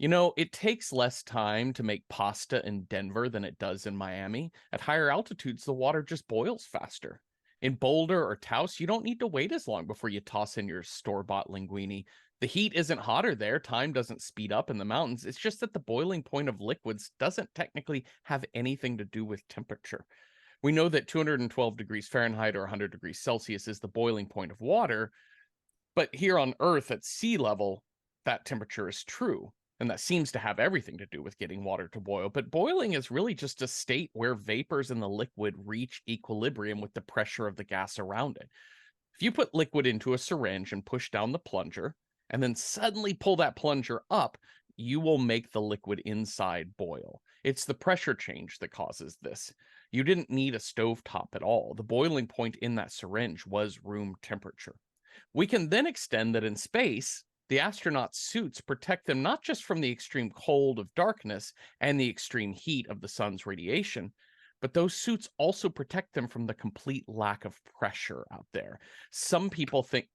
It takes less time to make pasta in Denver than it does in Miami. At higher altitudes, the water just boils faster. In Boulder or Taos, you don't need to wait as long before you toss in your store-bought linguine. The heat isn't hotter there, time doesn't speed up in the mountains. It's just that the boiling point of liquids doesn't technically have anything to do with temperature. We know that 212 degrees Fahrenheit or 100 degrees Celsius is the boiling point of water, but here on Earth at sea level, that temperature is true. And that seems to have everything to do with getting water to boil. But boiling is really just a state where vapors in the liquid reach equilibrium with the pressure of the gas around it. If you put liquid into a syringe and push down the plunger, and then suddenly pull that plunger up, you will make the liquid inside boil. It's the pressure change that causes this. You didn't need a stovetop at all. The boiling point in that syringe was room temperature. We can then extend that in space, the astronauts' suits protect them not just from the extreme cold of darkness and the extreme heat of the sun's radiation, but those suits also protect them from the complete lack of pressure out there. Some people think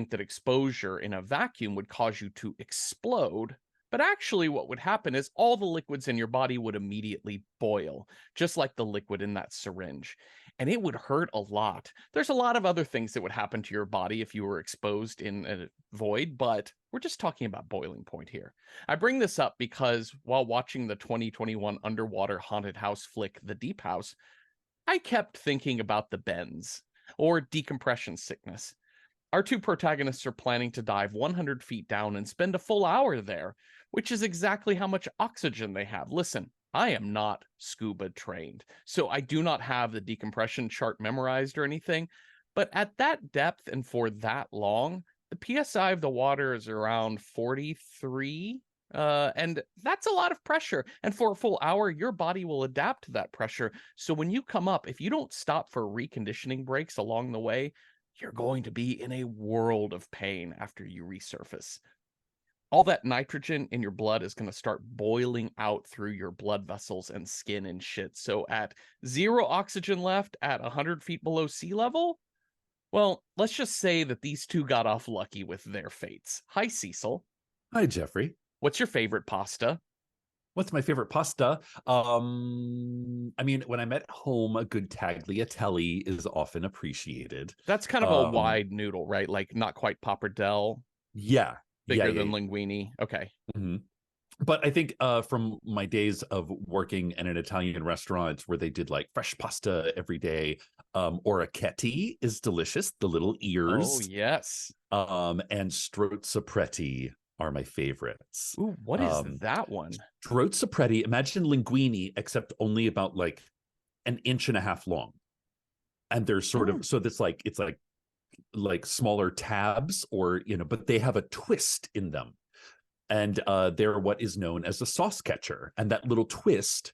that exposure in a vacuum would cause you to explode, but actually what would happen is all the liquids in your body would immediately boil, just like the liquid in that syringe. And it would hurt a lot. There's a lot of other things that would happen to your body if you were exposed in a void, but we're just talking about boiling point here. I bring this up because while watching the 2021 underwater haunted house flick, The Deep House, I kept thinking about the bends, or decompression sickness. Our two protagonists are planning to dive 100 feet down and spend a full hour there, which is exactly how much oxygen they have. Listen, I am not scuba trained, so I do not have the decompression chart memorized or anything, but at that depth and for that long, the PSI of the water is around 43, and that's a lot of pressure. And for a full hour, your body will adapt to that pressure. So when you come up, if you don't stop for reconditioning breaks along the way, you're going to be in a world of pain after you resurface. All that nitrogen in your blood is going to start boiling out through your blood vessels and skin and shit. So at zero oxygen left at 100 feet below sea level, well, let's just say that these two got off lucky with their fates. Hi, Cecil. Hi, Jeffrey. What's your favorite pasta? What's my favorite pasta? I mean, when I'm at home, a good tagliatelle is often appreciated. That's kind of a wide noodle, right? Like not quite pappardelle. Yeah. Bigger than linguine. Okay. Mm-hmm. But I think from my days of working in an Italian restaurant where they did like fresh pasta every day, orecchiette is delicious. The little ears. Oh, yes. And strozzopreti are my favorites. Ooh, what is that one? Strozzopreti, imagine linguine, except only about like an inch and a half long. And they're sort of, so that's like, it's like smaller tabs or, but they have a twist in them. And they're what is known as a sauce catcher. And that little twist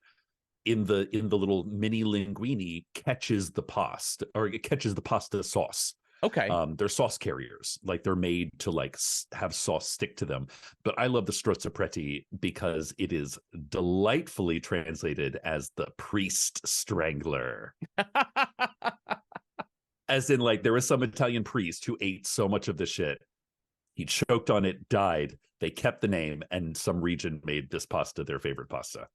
in the little mini linguine catches the pasta, or it catches the pasta sauce. Okay. They're sauce carriers, like they're made to like have sauce stick to them. But I love the strozzopreti because it is delightfully translated as the priest strangler. As in, like, there was some Italian priest who ate so much of this shit, he choked on it, died. They kept the name, and some region made this pasta their favorite pasta.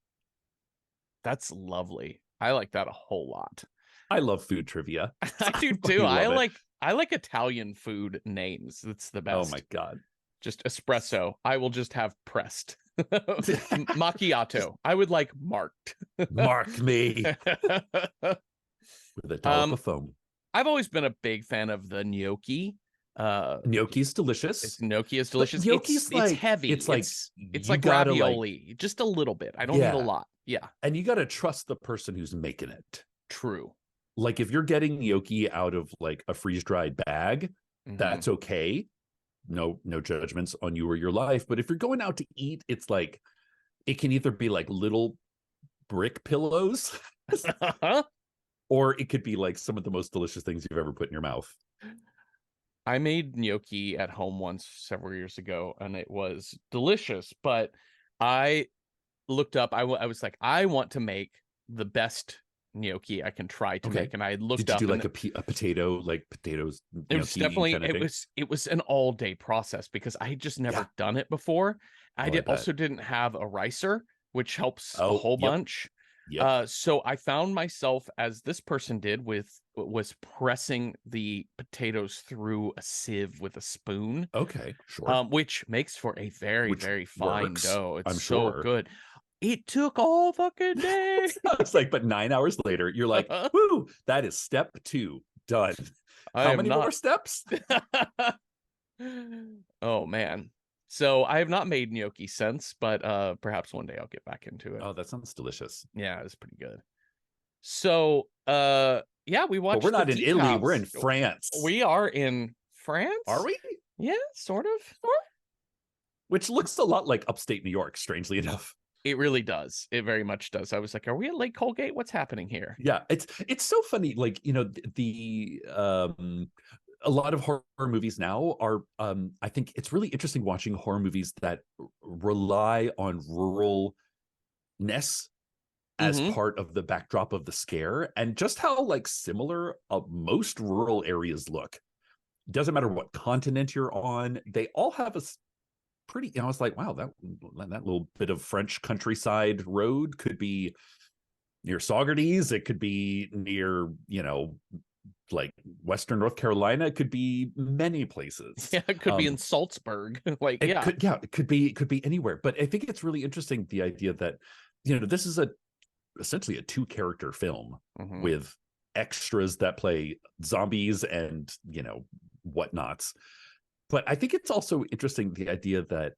That's lovely. I like that a whole lot. I love food trivia. I do too. I like Italian food names. It's the best. Oh my God. Just espresso. I will just have pressed. Macchiato. I would like marked. Mark me. With a dollop of foam. I've always been a big fan of the gnocchi. Gnocchi's delicious. Gnocchi is delicious. Gnocchi's it's heavy. It's like ravioli, just a little bit. I don't need a lot. Yeah. And you got to trust the person who's making it. True. Like if you're getting gnocchi out of like a freeze-dried bag, that's okay. No judgments on you or your life. But if you're going out to eat, it's like, it can either be like little brick pillows or it could be like some of the most delicious things you've ever put in your mouth. I made gnocchi at home once several years ago, and it was delicious. But I looked up, I was like, I want to make the best gnocchi I can try to Okay. make, and I looked Did you up do and like a potato, like potatoes, it was definitely kind of thing? it was an all day process because I had just Yeah. never done it before. I Oh, I did bet. also didn't have a ricer, which helps a Oh, whole yep. bunch. Yep. So I found myself, as this person did, was pressing the potatoes through a sieve with a spoon, Okay, sure. which makes for a very, Which very fine works, dough. It's I'm so sure. good. It took all fucking day. So it's like, but 9 hours later, you're like, whoo, that is step 2 done. I How am many more not. steps? Oh man. So I have not made gnocchi since, but perhaps one day I'll get back into it. Oh, that sounds delicious. Yeah, it's pretty good. So yeah, we But we're watched The not in Deep Italy, we're in House. France. We are in Are France? we? Yeah, sort of. Which looks a lot like upstate New York, strangely enough. It really does. It very much does. I was like, are we at Lake Colgate? What's happening here? Yeah, it's so funny. Like, the a lot of horror movies now are I think it's really interesting watching horror movies that rely on ruralness as Mm-hmm. part of the backdrop of the scare, and just how like similar most rural areas look. Doesn't matter what continent you're on, they all have a pretty, I was like, wow, that little bit of French countryside road could be near Saugerties, it could be near, like Western North Carolina, it could be many places. Yeah, it could be in Salzburg. Like, It yeah. could, yeah, it could be anywhere. But I think it's really interesting, the idea that, this is essentially a 2-character film Mm-hmm. with extras that play zombies and whatnots. But I think it's also interesting, the idea that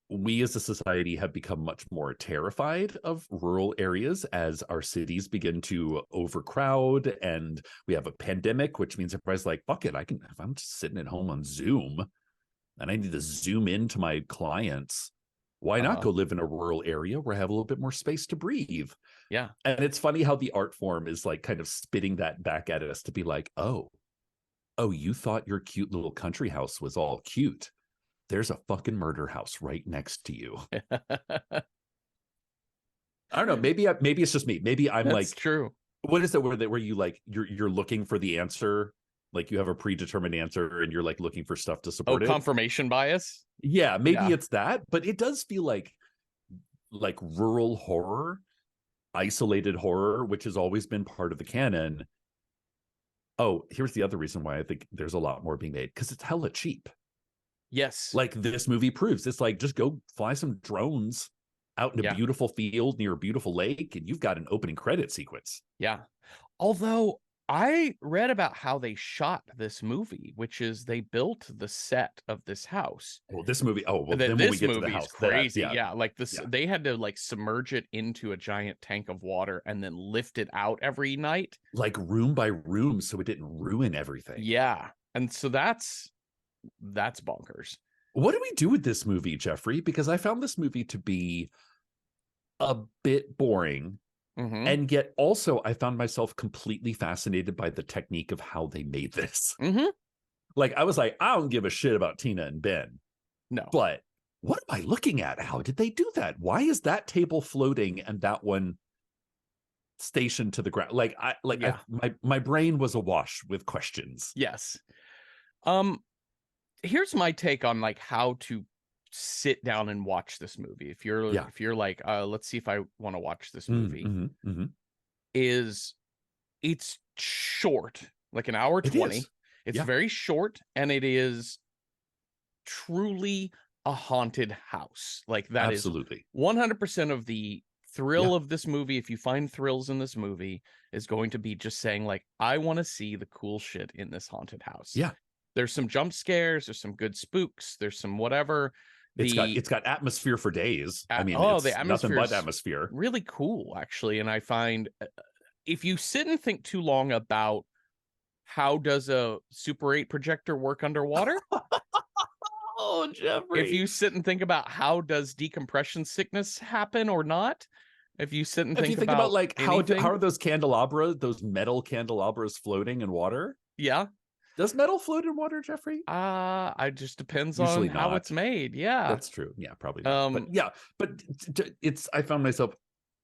we as a society have become much more terrified of rural areas as our cities begin to overcrowd, and we have a pandemic, which means everybody's like, fuck it, if I'm just sitting at home on Zoom and I need to zoom into my clients, why not go live in a rural area where I have a little bit more space to breathe? Yeah. And it's funny how the art form is like kind of spitting that back at us, to be like, oh, you thought your cute little country house was all cute. There's a fucking murder house right next to you. I don't know. Maybe it's just me. Maybe I'm That's like, true. what is it where you like you're looking for the answer, like you have a predetermined answer and you're like looking for stuff to Oh, support it. confirmation bias? Yeah, maybe Yeah. it's that, but it does feel like rural horror, isolated horror, which has always been part of the canon. Oh, here's the other reason why I think there's a lot more being made, because it's hella cheap. Yes. Like this movie proves, it's like, just go fly some drones out in a Yeah. beautiful field near a beautiful lake, and you've got an opening credit sequence. Yeah. Although I read about how they shot this movie, which is they built the set of this house. Well, this movie. Oh, well, That then when we this get to the movie's house, that crazy. Yeah, like this, yeah. they had to like submerge it into a giant tank of water and then lift it out every night, like room by room, so it didn't ruin everything. Yeah, and so that's bonkers. What do we do with this movie, Jeffrey? Because I found this movie to be a bit boring. Mm-hmm. And yet also I found myself completely fascinated by the technique of how they made this. Mm-hmm. Like, I was like, I don't give a shit about Tina and Ben. No. But what am I looking at? How did they do that? Why is that table floating and that one stationed to the ground? My brain was awash with questions. Yes. Here's my take on like how to sit down and watch this movie. If you're like, let's see if I want to watch this movie. Mm-hmm, mm-hmm. It's short, like an hour 20. It's very short, and it is truly a haunted house. Like that Absolutely. is 100% of the thrill of this movie. If you find thrills in this movie, is going to be just saying like, I want to see the cool shit in this haunted house. Yeah. There's some jump scares, there's some good spooks, there's some whatever. It's got atmosphere for days. I mean, the atmosphere, nothing but atmosphere. Really cool, actually. And I find if you sit and think too long about how does a Super 8 projector work underwater? Oh, Jeffrey. If you sit and think about how does decompression sickness happen or not? If you sit and think about like anything, how are those metal candelabras floating in water? Yeah. Does metal float in water, Jeffrey? It just depends Usually on how not. it's made. Yeah. That's true. Yeah, probably not. But yeah, but I found myself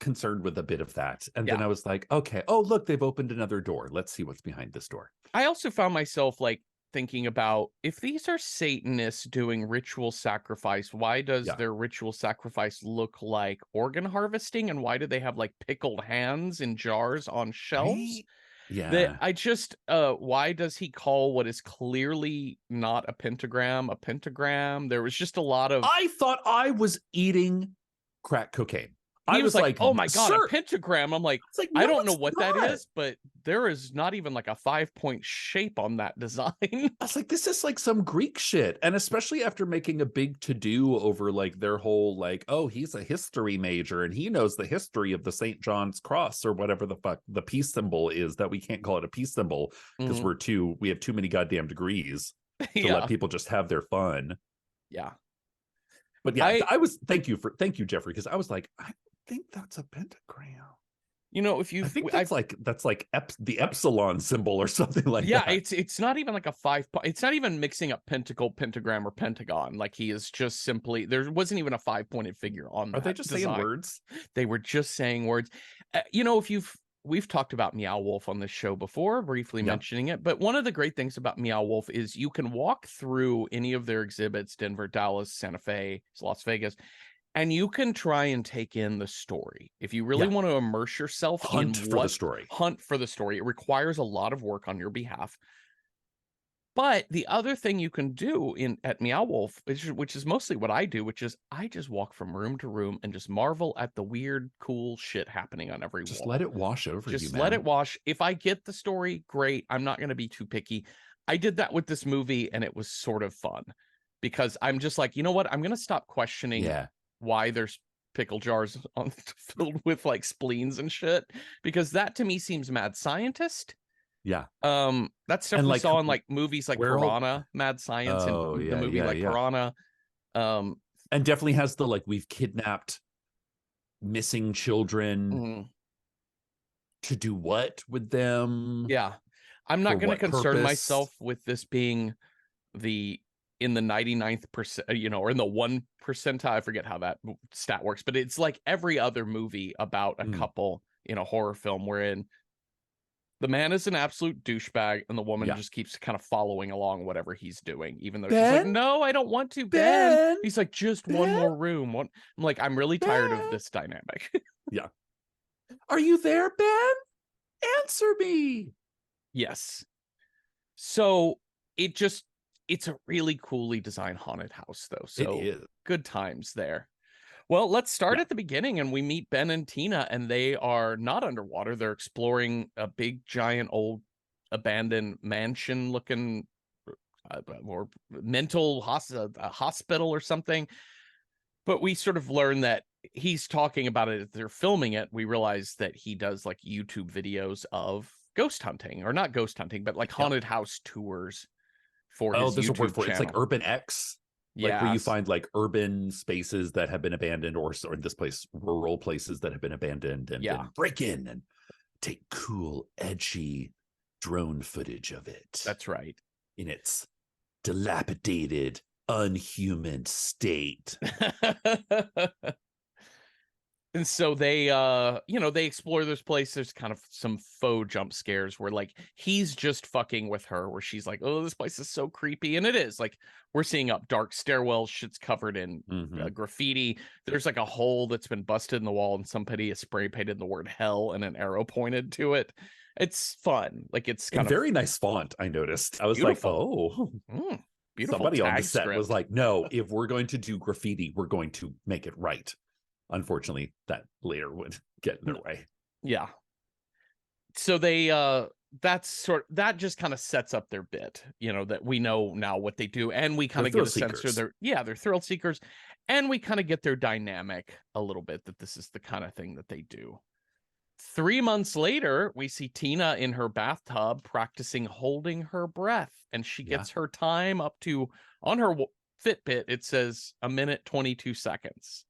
concerned with a bit of that. And then Yeah. I was like, okay, oh, look, they've opened another door. Let's see what's behind this door. I also found myself like thinking about if these are Satanists doing ritual sacrifice, why does Yeah. their ritual sacrifice look like organ harvesting? And why do they have like pickled hands in jars on shelves? Right? Yeah. That I just why does he call what is clearly not a pentagram a pentagram? There was just a lot of I thought I was eating crack cocaine. I he was was like, like, "Oh my god, a sir. pentagram." I'm like, It's like, I no, don't know it's what that not. is, but there is not even like a 5-point shape on that design. I was like, this is like some Greek shit. And especially after making a big to-do over like their whole like, oh, he's a history major and he knows the history of the St. John's Cross or whatever the fuck the peace symbol is, that we can't call it a peace symbol because Mhm. we have too many goddamn degrees to let Yeah. people just have their fun. Yeah. But yeah, I thank you, Jeffrey, because I was like, I don't think that's a pentagram. if I you've think I've that's like the epsilon symbol or something like yeah, that. it's not even like a 5 point. It's not even mixing up pentacle, pentagram, or pentagon. Like he is just simply there wasn't even a 5-pointed figure on Are they that just saying design. words? They were just saying words. If we've talked about Meow Wolf on this show before, briefly Yeah. mentioning it, but one of the great things about Meow Wolf is you can walk through any of their exhibits, Denver, Dallas, Santa Fe, Las Vegas, and you can try and take in the story. If you really Yeah. want to immerse yourself Hunt in for the story. hunt for the story, it requires a lot of work on your behalf. But the other thing you can do at Meow Wolf, which is mostly what I do, which is I just walk from room to room and just marvel at the weird, cool shit happening on every Just wall. let it wash over you, Just let man. it wash. If I get the story, great. I'm not going to be too picky. I did that with this movie, and it was sort of fun because I'm just like, you know what? I'm going to stop questioning Yeah. why there's pickle jars filled with like spleens and shit, because that to me seems mad scientist. Yeah. That stuff And we like saw in like movies like where all Piranha, Mad Science, and oh the yeah, movie yeah, like yeah. Piranha. Um, And definitely has the like we've kidnapped missing children mhm, to do what with them? yeah, I'm For not going to what concern purpose? myself with this being the in the 99th percent, or in the 1 percentile. I forget how that stat works, but it's like every other movie about a Mm, couple in a horror film wherein the man is an absolute douchebag and the woman yeah. just keeps kind of following along whatever he's doing, even though she's like, Ben? no, I don't want to, Ben. Ben? He's like, just one Ben? more room. I'm like, I'm really tired of Ben? this dynamic. Yeah. Are you there, Ben? Answer me. Yes. So it just it's a really coolly designed haunted house though. It So is. good times there. Well, let's start Yeah. at the beginning and we meet Ben and Tina, and they are not underwater. They're exploring a big giant old abandoned mansion looking or hospital or something. But we sort of learn that he's talking about it as they're filming it. We realize that he does like YouTube videos of ghost hunting, or not ghost hunting, but like Yeah. haunted house tours for Oh, his there's a word YouTube for it. It's like channel. Urban X, like where you Yes. find like urban spaces that have been abandoned, or in this place, rural places that have been abandoned, and Yeah, then break in and take cool, edgy drone footage of it that's right. in its dilapidated, unhuman state. And so they they explore this place. There's kind of some faux jump scares where like he's just fucking with her, where she's like, oh, this place is so creepy. And it is like we're seeing up dark stairwells, shit's covered in Mm-hmm. graffiti. There's like a hole that's been busted in the wall and somebody has spray painted the word hell and an arrow pointed to it. It's fun. Like it's And kind of very nice font, I noticed. I was like, beautiful. oh, Beautiful somebody on the tag set was script. like, no, if we're going to do graffiti, we're going to make it right. Unfortunately, that later would get in their way. Yeah. So they that just kind of sets up their bit, that we know now what they do, and we kind They're of get thrill a sense for seekers. they're thrill seekers, and we kind of get their dynamic a little bit, that this is the kind of thing that they do. 3 months later, we see Tina in her bathtub practicing holding her breath, and she Yeah. gets her time up to, on her Fitbit, it says 1 minute 22 seconds,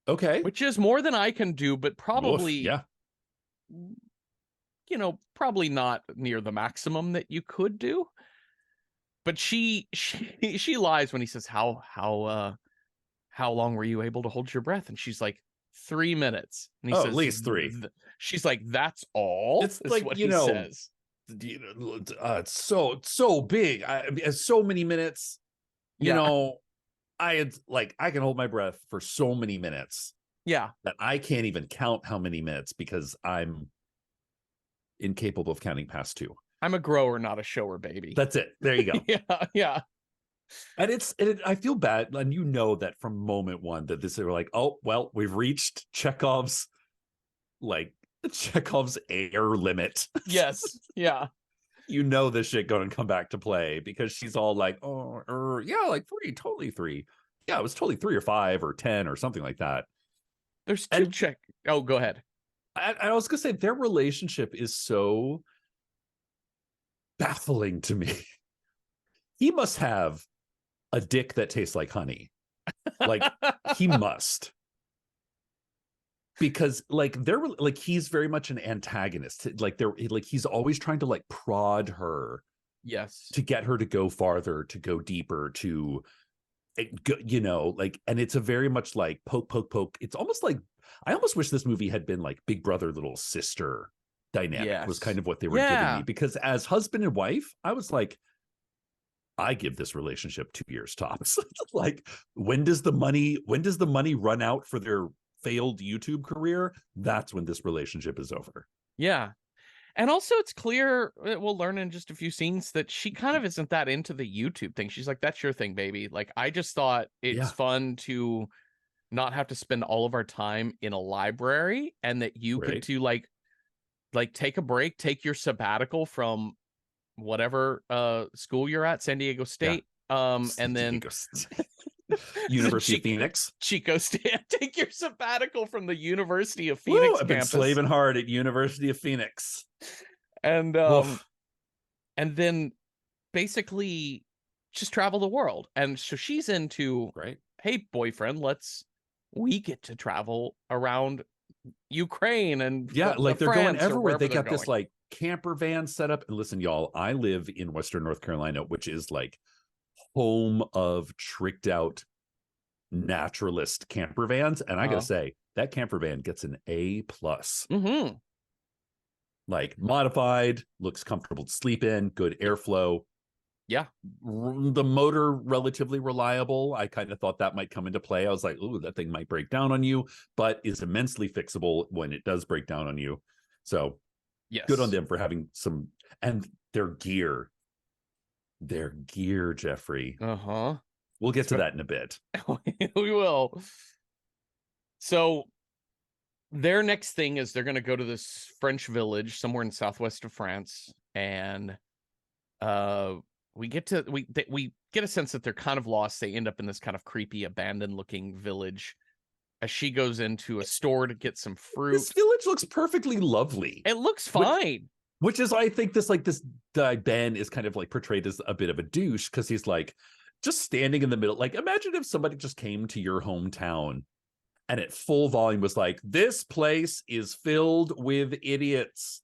Okay. which is more than I can do, but Woof. probably, Yeah. probably not near the maximum that you could do. But she lies when he says, how long were you able to hold your breath? And she's like, 3 minutes. And he Oh, at says, least 3. She's like, that's all? It's Is like, what he says. It's so big. It's so many minutes. Yeah. I can hold my breath for so many minutes Yeah. that I can't even count how many minutes because I'm incapable of counting past 2. I'm a grower, not a shower, baby. That's it. There you go. Yeah. Yeah. And I feel bad. And you know that from moment one that this, we're like, oh, well, we've reached Chekhov's air limit. Yes. Yeah. You know this shit going to come back to play because she's all like, yeah, like 3, totally 3. Yeah, it was totally 3 or 5 or 10 or something like that. There's 2 Oh, go ahead. I was gonna say their relationship is so baffling to me. He must have a dick that tastes like honey. Like he must. Because like they're like he's very much an antagonist. Like he's always trying to like prod her. Yes. To get her to go farther, to go deeper, to like, and it's a very much like poke. It's almost like I almost wish this movie had been like big brother, little sister dynamic was kind of what they were giving me. Because as husband and wife, I was like, I give this relationship 2 years tops. Like, when does the money run out for their failed YouTube career? That's when this relationship is over. Yeah. And also it's clear, we'll learn in just a few scenes, that she kind of isn't that into the YouTube thing. She's like, that's your thing, baby. Like, I just thought it's fun to not have to spend all of our time in a library, and that you could do like take a break, take your sabbatical from whatever school you're at, San Diego State. And then University of Phoenix. Chico State. Take your sabbatical from the University of Phoenix. I've been slaving hard at University of Phoenix. And then basically just travel the world. And so she's into, hey, boyfriend, we get to travel around Ukraine and like they're France going everywhere. They got going. this like camper van set up. And listen, y'all, I live in Western North Carolina, which is like home of tricked out naturalist camper vans. And I gotta say, that camper van gets an A+. Mm-hmm. Like modified, looks comfortable to sleep in, good airflow. Yeah. The motor relatively reliable. I kind of thought that might come into play. I was like, ooh, that thing might break down on you, but is immensely fixable when it does break down on you. So yes, good on them for having some. And their gear, Jeffrey. We'll get to that in a bit. We will. So their next thing is they're going to go to this French village somewhere in southwest of France, and we get a sense that they're kind of lost. They end up in this kind of creepy, abandoned looking village as she goes into a store to get some fruit. This village looks perfectly lovely. It looks fine. Which is, I think this Ben is kind of like portrayed as a bit of a douche, because he's like just standing in the middle. Like, imagine if somebody just came to your hometown and at full volume was like, this place is filled with idiots.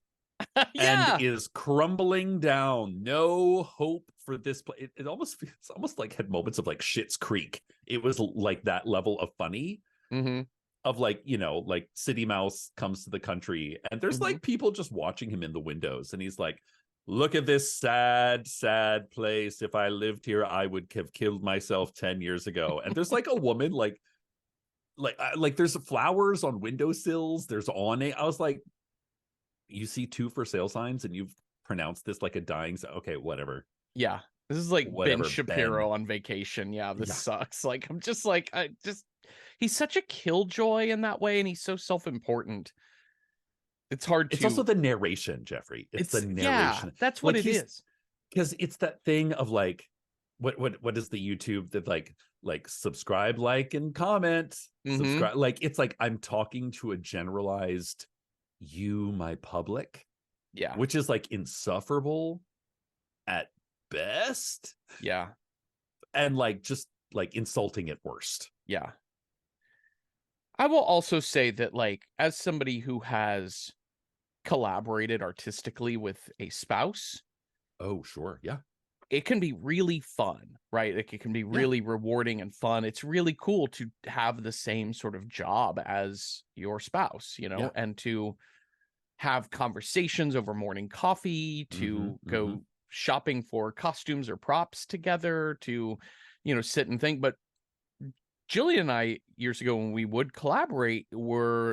And is crumbling down. No hope for this place. It's almost like had moments of like Schitt's Creek. It was like that level of funny. Mm-hmm. Of like, like City Mouse comes to the country and there's like people just watching him in the windows, and he's like, look at this sad place. If I lived here, I would have killed myself 10 years ago. And there's like a woman like there's flowers on windowsills, there's awning. I was like, you see 2 for sale signs and you've pronounced this like a dying. Okay, whatever. Yeah, this is like Ben Shapiro on vacation. Yeah, this sucks. Like, I'm just like, he's such a killjoy in that way, and he's so self-important. It's hard to. It's also the narration, Jeffrey. It's the narration. Yeah, that's what it is. Because it's that thing of like, what is the YouTube that like subscribe, like, and comment, subscribe. Like, it's like I'm talking to a generalized you, my public. Yeah. Which is like insufferable at best. Yeah. And like just like insulting at worst. Yeah. I will also say that, like, as somebody who has collaborated artistically with a spouse. Oh, sure. Yeah. it can be really fun, right? Like it can be really rewarding and fun. It's really cool to have the same sort of job as your spouse, and to have conversations over morning coffee, to go shopping for costumes or props together, to, sit and think. But Jillian and I, years ago, when we would collaborate, we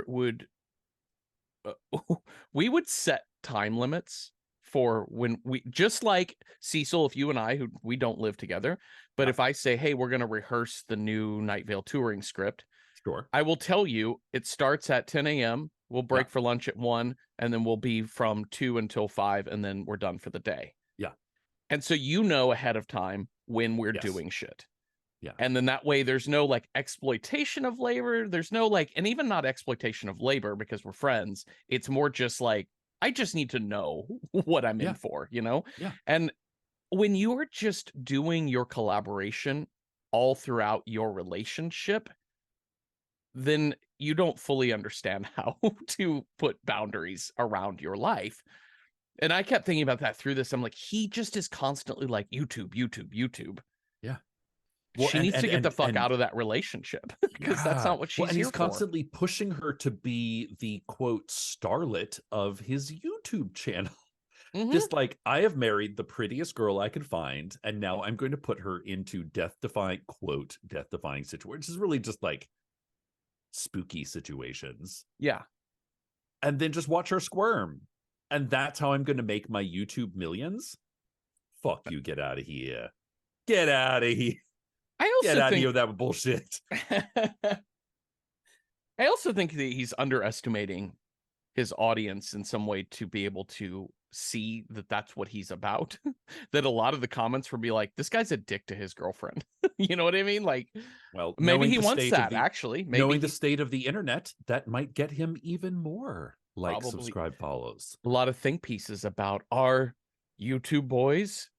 would set time limits for when just like Cecil, if you and I, who we don't live together, but if I say, hey, we're going to rehearse the new Night Vale touring script, Sure. I will tell you it starts at 10 a.m. We'll break for lunch at 1, and then we'll be from 2 until 5, and then we're done for the day. Yeah. And so ahead of time when we're doing shit. Yeah. And then that way there's no like exploitation of labor. There's no like, and even not exploitation of labor because we're friends. It's more just like, I just need to know what I'm in for, Yeah. And when you're just doing your collaboration all throughout your relationship, then you don't fully understand how to put boundaries around your life. And I kept thinking about that through this. I'm like, he just is constantly like YouTube. Yeah. Well, she needs to get the fuck out of that relationship because that's not what she's and here he's for. constantly pushing her to be the quote starlet of his YouTube channel. Just like, I have married the prettiest girl I could find, and now I'm going to put her into death-defying situations, which is really just like spooky situations. Yeah. And then just watch her squirm. And that's how I'm going to make my YouTube millions? Fuck you, get out of here. Get out of here. Get out of here with that bullshit. I also think that he's underestimating his audience in some way to be able to see that that's what he's about. That a lot of the comments will be like, this guy's a dick to his girlfriend. You know what I mean? Like, well, maybe he wants that, actually. Maybe knowing the state of the internet, that might get him even more subscribe, follows. A lot of think pieces about our YouTube boys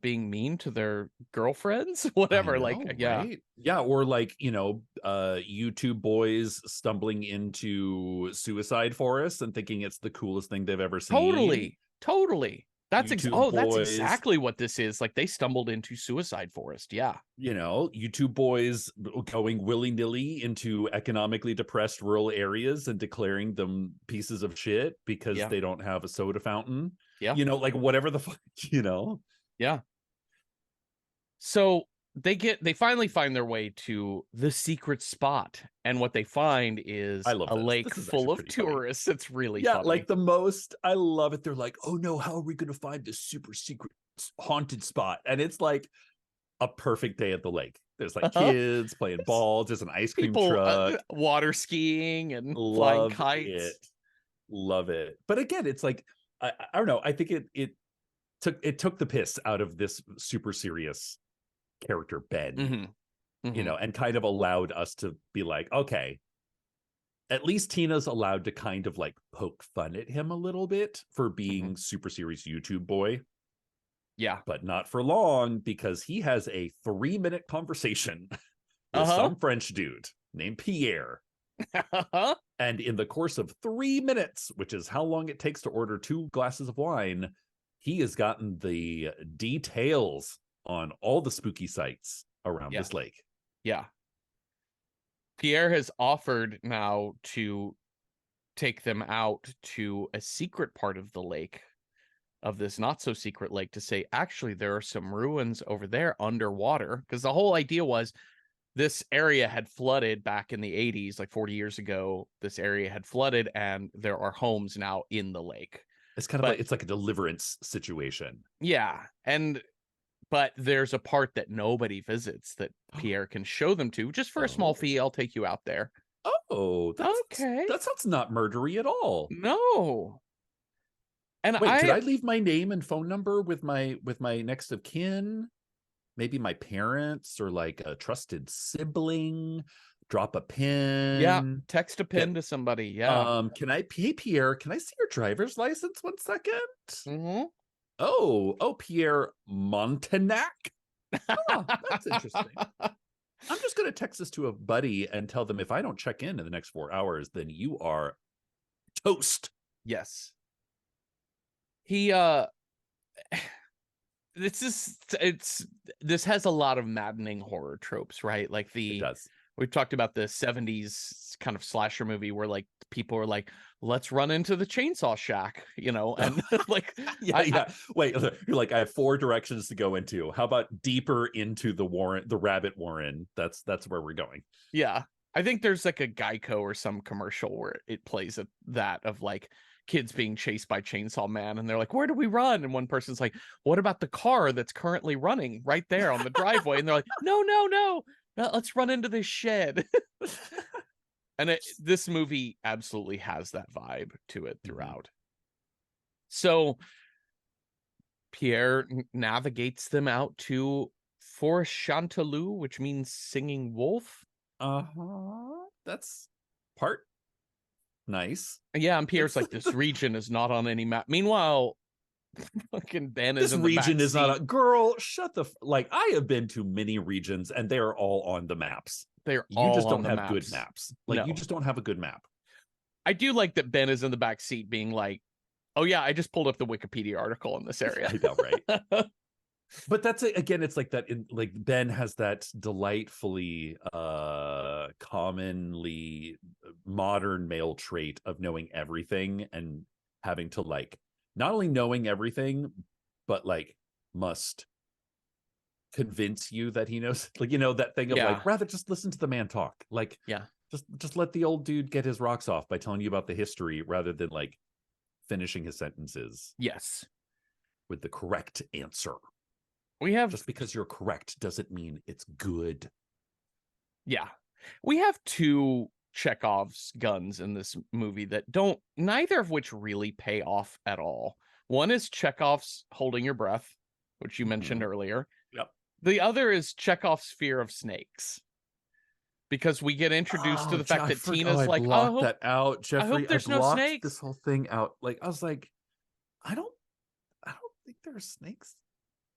being mean to their girlfriends, whatever. Right? Yeah, or like, YouTube boys stumbling into suicide forests and thinking it's the coolest thing they've ever seen. Totally. That's that's exactly what this is. Like, they stumbled into suicide forest. Yeah. YouTube boys going willy-nilly into economically depressed rural areas and declaring them pieces of shit because they don't have a soda fountain. Yeah. Like whatever the fuck, Yeah. So they finally find their way to the secret spot, and what they find is a lake full of tourists. It's really funny. Like I love it. They're like, oh no, how are we going to find this super secret haunted spot? And it's like a perfect day at the lake. There's like kids playing ball. There's an ice cream truck, water skiing, and flying kites. Love it. But again, it's like, I don't know. I think it took the piss out of this super serious character Ben, and kind of allowed us to be like, okay, at least Tina's allowed to kind of like poke fun at him a little bit for being super serious YouTube boy. Yeah. But not for long, because he has a 3-minute conversation with some French dude named Pierre. And in the course of 3 minutes, which is how long it takes to order 2 glasses of wine, he has gotten the details on all the spooky sites around this lake. Yeah. Pierre has offered now to take them out to a secret part of the lake, of this not so secret lake, to say, actually, there are some ruins over there underwater. Because the whole idea was this area had flooded back in the 80s, like 40 years ago. This area had flooded, and there are homes now in the lake. It's kind of like, it's like a deliverance situation. Yeah. But there's a part that nobody visits that Pierre can show them to. Just for a small fee, I'll take you out there. Oh, okay. That sounds not murdery at all. No. And wait, did I leave my name and phone number with my next of kin? Maybe my parents or like a trusted sibling. Drop a pin. Yeah, text a pin to somebody. Yeah. Hey Pierre, can I see your driver's license 1 second? Mm-hmm. Oh, Pierre Montenac. Oh, that's interesting. I'm just going to text this to a buddy and tell them if I don't check in the next 4 hours, then you are toast. Yes. He this has a lot of maddening horror tropes, right? Like It does. we've talked about the 70s kind of slasher movie where like people are like, let's run into the chainsaw shack, and like Yeah. Wait, you're like, I have 4 directions to go into. How about deeper into the rabbit warren? That's where we're going. yeah. I think there's like a Geico or some commercial where it plays that of like kids being chased by Chainsaw Man, and they're like, where do we run? And one person's like, what about the car that's currently running right there on the driveway? And they're like, no, no, no, let's run into this shed. And this movie absolutely has that vibe to it throughout. So Pierre navigates them out to Forest Chanteloup, which means singing wolf. That's part nice. Yeah, and Pierre's like, this region is not on any map. Meanwhile, fucking Ben is This in the region back is seat. not a girl. Shut the like. I have been to many regions, and they are all on the maps. They're You all just on don't the have maps. good maps. Like No. you just don't have a good map. I do like that Ben is in the back seat being like, oh yeah, I just pulled up the Wikipedia article in this area. I know, right? But that's it. Again, it's like that in like Ben has that delightfully commonly modern male trait of knowing everything and having to like not only knowing everything, but like must convince you that he knows, like, that thing of like, rather just listen to the man talk. Like, yeah, just let the old dude get his rocks off by telling you about the history rather than like finishing his sentences. Yes. With the correct answer. We have just because you're correct doesn't mean it's good. Yeah. We have 2 Chekhov's guns in this movie that neither of which really pay off at all. One is Chekhov's holding your breath, which you mentioned earlier. Yep. The other is Chekhov's fear of snakes. Because we get introduced to the fact that Tina's like, I blocked that out, Jeffrey. I hope there's no snakes. This whole thing out. Like, I was like, I don't think there are snakes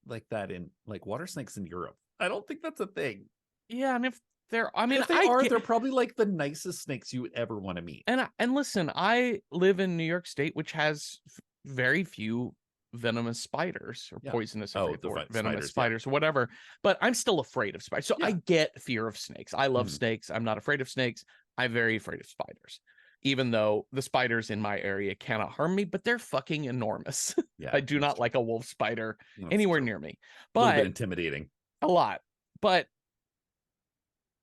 like that in like water snakes in Europe. I don't think that's a thing. Yeah, and if they're they're probably like the nicest snakes you would ever want to meet. And listen, I live in New York State, which has very few venomous spiders or poisonous venomous spiders or whatever, but I'm still afraid of spiders. So I get fear of snakes. I love snakes. I'm not afraid of snakes. I'm very afraid of spiders, even though the spiders in my area cannot harm me, but they're fucking enormous. Yeah, I do not like a wolf spider anywhere near me, but a little bit intimidating, a lot. But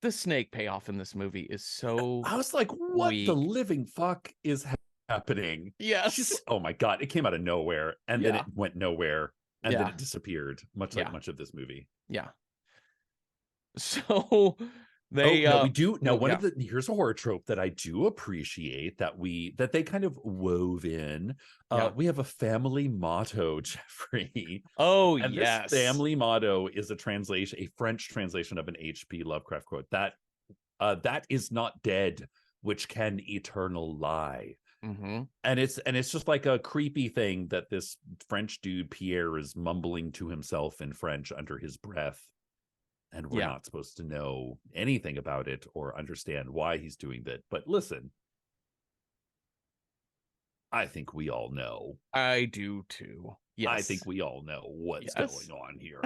the snake payoff in this movie is so I was like, what weak. The living fuck is happening? Yes. Oh my god, it came out of nowhere and then it went nowhere and then it disappeared, much like much of this movie. Yeah. So they we do now here's a horror trope that I do appreciate that they kind of wove in. We have a family motto, Jeffrey. Oh, and yes. This family motto is a French translation of an H.P. Lovecraft quote that is not dead which can eternal lie. And it's just like a creepy thing that this French dude Pierre is mumbling to himself in French under his breath. And we're not supposed to know anything about it or understand why he's doing that. But listen, I think we all know. I do too. Yes. I think we all know what's going on here.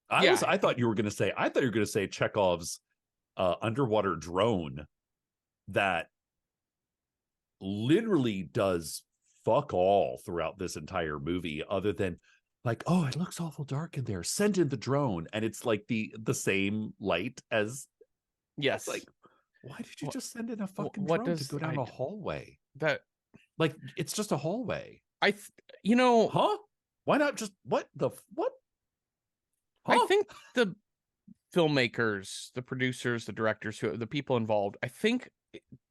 I thought you were going to say Chekhov's underwater drone that literally does fuck all throughout this entire movie, other than like, oh, it looks awful dark in there, send in the drone, and it's like the same light as like, why did you just send in a fucking drone to go down a hallway? That like, it's just a hallway. Why not just what? I think the filmmakers, the producers, the directors, the people involved, I think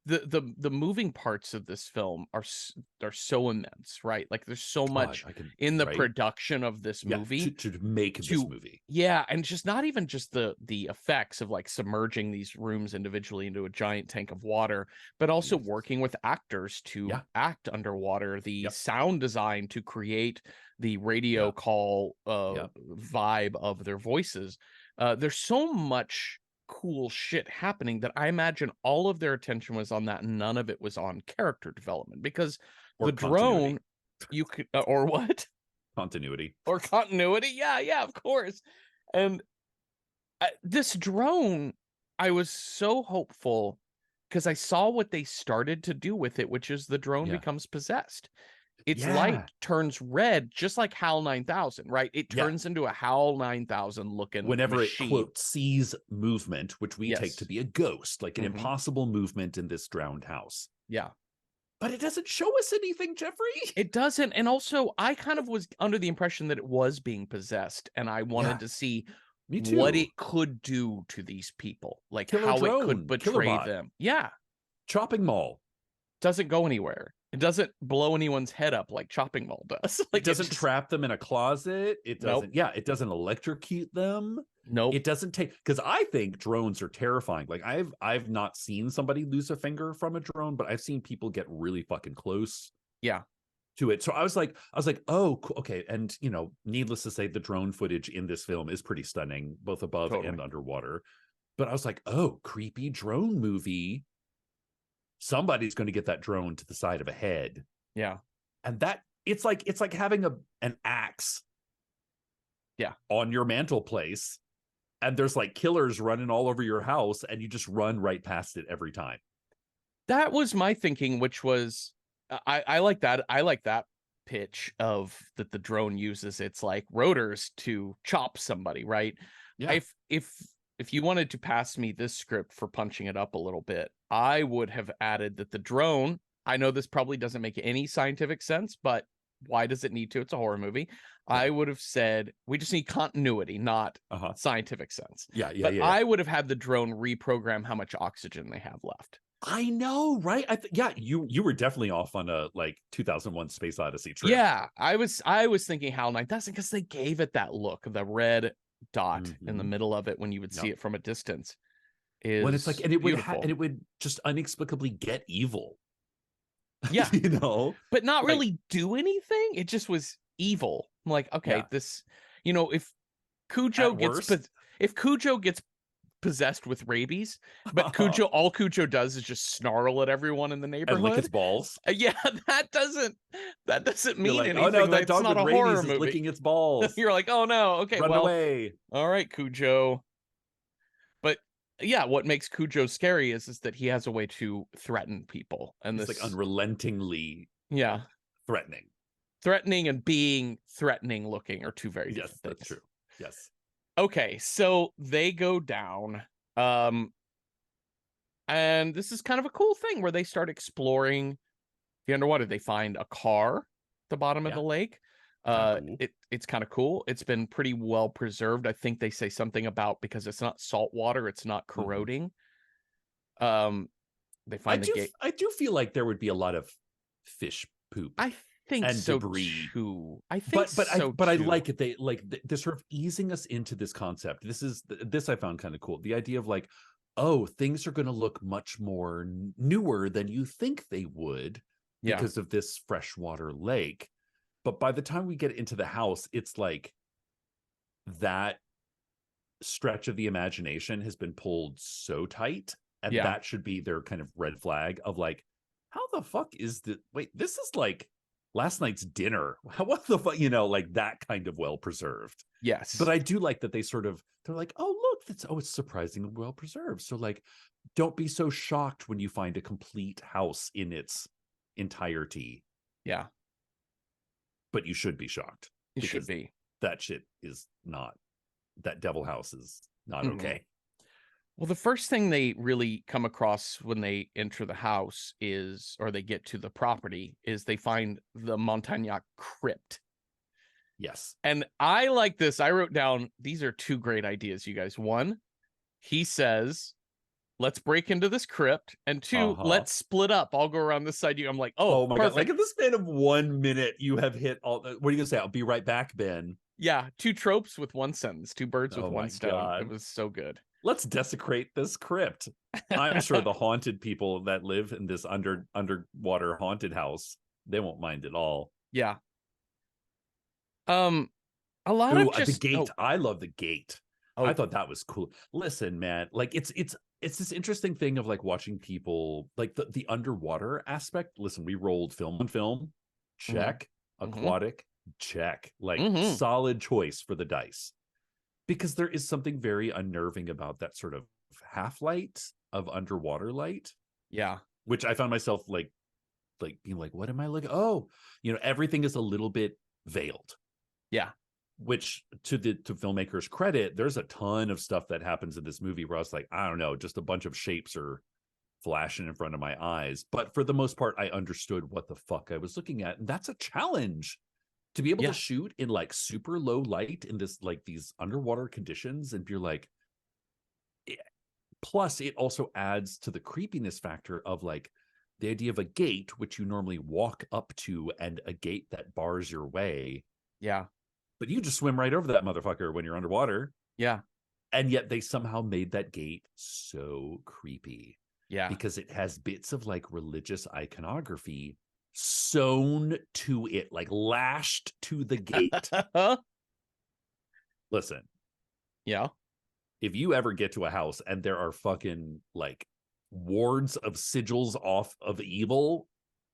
the moving parts of this film are so immense, right? Like there's so much in the production of this movie to make this movie. Yeah, and just not even just the effects of like submerging these rooms individually into a giant tank of water, but also working with actors to act underwater, the sound design to create the radio call vibe of their voices. There's so much cool shit happening that I imagine all of their attention was on that and none of it was on character development, because the drone you could or what? Continuity. Or continuity? Yeah, of course. And this drone, I was so hopeful because I saw what they started to do with it, which is the drone Yeah. becomes possessed. Its light Yeah. turns red, just like HAL 9000, right? It Yeah. turns into a HAL 9000 looking Whenever it, machine. quote, sees movement, which we take to Yes. be a ghost, like an Mhm. impossible movement in this drowned house. Yeah. But it doesn't show us anything, Jeffrey. It doesn't. And also, I kind of was under the impression that it was being possessed, and I wanted Yeah, to see me what too. it could do to these people, like Killer how it could drone, killer betray bot, them. Yeah. chopping mall. Doesn't go anywhere. It doesn't blow anyone's head up like Chopping Mall does. It Like doesn't just trap them in a closet. It nope. doesn't, yeah, it doesn't electrocute them. Nope. It doesn't take, because I think drones are terrifying. Like I've not seen somebody lose a finger from a drone, but I've seen people get really fucking close Yeah. to it. So I was like, oh, okay. And needless to say, the drone footage in this film is pretty stunning, both above Totally. and underwater. But I was like, oh, creepy drone movie. Somebody's going to get that drone to the side of a head. Yeah. And that it's like having an axe on your mantelpiece, and there's like killers running all over your house, and you just run right past it every time. That was my thinking, which was I like that. I like that pitch of that the drone uses its like rotors to chop somebody, right? Yeah. If you wanted to pass me this script for punching it up a little bit, I would have added that the drone, I know this probably doesn't make any scientific sense, but why does it need to? It's a horror movie. Yeah. I would have said we just need continuity, not scientific sense. But I would have had the drone reprogram how much oxygen they have left. I know, right? You were definitely off on a like 2001 Space Odyssey trip. Yeah, I was thinking HAL 9000 because they gave it that look, the red dot in the middle of it when you would see it from a distance. When it's like, and it beautiful. would just inexplicably get evil. Yeah, but not like, really do anything. It just was evil. I'm like, okay, this, if Cujo gets possessed with rabies, but all Cujo does is just snarl at everyone in the neighborhood and lick its balls. Yeah, that doesn't mean anything. Oh no, that it's dog not with a horror rabies is movie. licking its balls. You're like, oh no, okay, run away. All right, Cujo. But yeah, what makes Cujo scary is that he has a way to threaten people, and it's this like unrelentingly threatening and being threatening looking are two very different things. That's true. Yes. Okay, so they go down, and this is kind of a cool thing where they start exploring the underwater. They find a car at the bottom of the lake. Cool. It's kind of cool. It's been pretty well preserved. I think they say something about because it's not salt water, it's not corroding. They find the gate. I do feel like there would be a lot of fish poop. I think and so debris. Too. I think but I like it. They like they're sort of easing us into this concept. This I found kind of cool. The idea of like, oh, things are going to look much more newer than you think they would because of this freshwater lake. But by the time we get into the house, it's like that stretch of the imagination has been pulled so tight. And that should be their kind of red flag of like, how the fuck is this? Wait, this is like last night's dinner. What the fuck, like that kind of well preserved. Yes. But I do like that they're like, oh, look, it's surprisingly well preserved. So like, don't be so shocked when you find a complete house in its entirety. Yeah. But you should be shocked. You should be. That shit is not, that devil house is not okay. Well, the first thing they really come across when they enter the house or they get to the property, is they find the Montagnac crypt. Yes. And I like this. I wrote down, these are two great ideas, you guys. One, he says, let's break into this crypt. And two, let's split up. I'll go around this side. I'm like, oh my God. Like in the span of 1 minute, you have hit all. What are you going to say? I'll be right back, Ben. Yeah. Two tropes with one sentence, two birds with one stone. God. It was so good. Let's desecrate this crypt. I'm sure the haunted people that live in this underwater haunted house, they won't mind at all. Yeah. A lot of the gate. I love the gate. I thought that was cool. Listen, man, like it's this interesting thing of like watching people like the underwater aspect. Listen, we rolled film on film. Check. Aquatic, check. Like Mm-hmm. solid choice for the dice. Because there is something very unnerving about that sort of half light of underwater light, Yeah. which I found myself like being like, what am I looking? Oh, everything is a little bit veiled. Yeah. Which to filmmakers' credit, there's a ton of stuff that happens in this movie where I was like, I don't know, just a bunch of shapes are flashing in front of my eyes. But for the most part, I understood what the fuck I was looking at. And that's a challenge to be able to Yeah. shoot in like super low light in this like these underwater conditions. And you're like, plus it also adds to the creepiness factor of like the idea of a gate, which you normally walk up to, and a gate that bars your way. Yeah. But you just swim right over that motherfucker when you're underwater. Yeah. And yet they somehow made that gate so creepy Yeah. because it has bits of like religious iconography sewn to it, like lashed to the gate. Listen, Yeah. if you ever get to a house and there are fucking like wards of sigils off of evil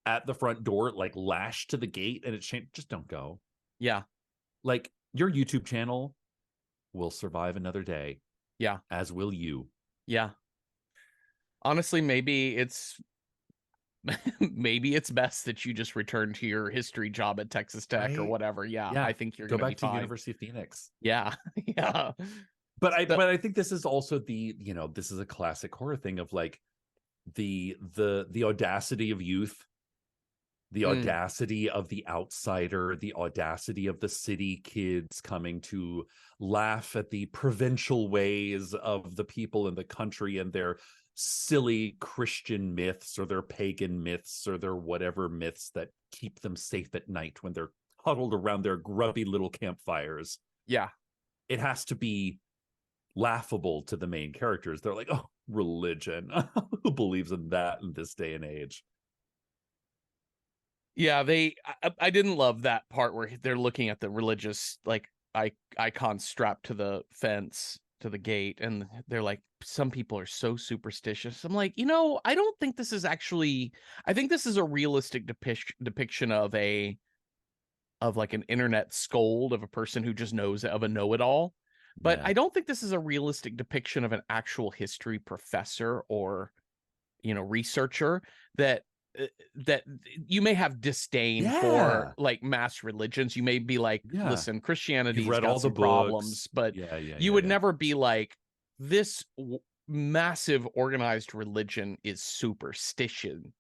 at the front door, like lashed to the gate, and it's just don't go. Yeah. Like your YouTube channel will survive another day. Yeah. As will you. Yeah. Honestly, maybe it's best that you just return to your history job at Texas Tech or Right? whatever. Yeah, Yeah. I think you're Go gonna be back to fine. University of Phoenix. Yeah. Yeah. But I think this is also this is a classic horror thing of like the audacity of youth, the audacity of the outsider, the audacity of the city kids coming to laugh at the provincial ways of the people in the country and their silly Christian myths or their pagan myths or their whatever myths that keep them safe at night when they're huddled around their grubby little campfires. Yeah. It has to be laughable to the main characters. They're like, oh, religion. Who believes in that in this day and age? Yeah, I didn't love that part where they're looking at the religious like icon strapped to the fence to the gate, and they're like, some people are so superstitious. I'm like, I don't think this is actually, I think this is a realistic depiction of like an internet scold of a person who just knows of a know-it-all. But Yeah. I don't think this is a realistic depiction of an actual history professor or researcher that that you may have disdain for Yeah. like mass religions. You may be like, Yeah. listen, You've Christianity's read all got the some problems, books. but Yeah, yeah, you yeah, would yeah. never be like, this massive organized religion is superstition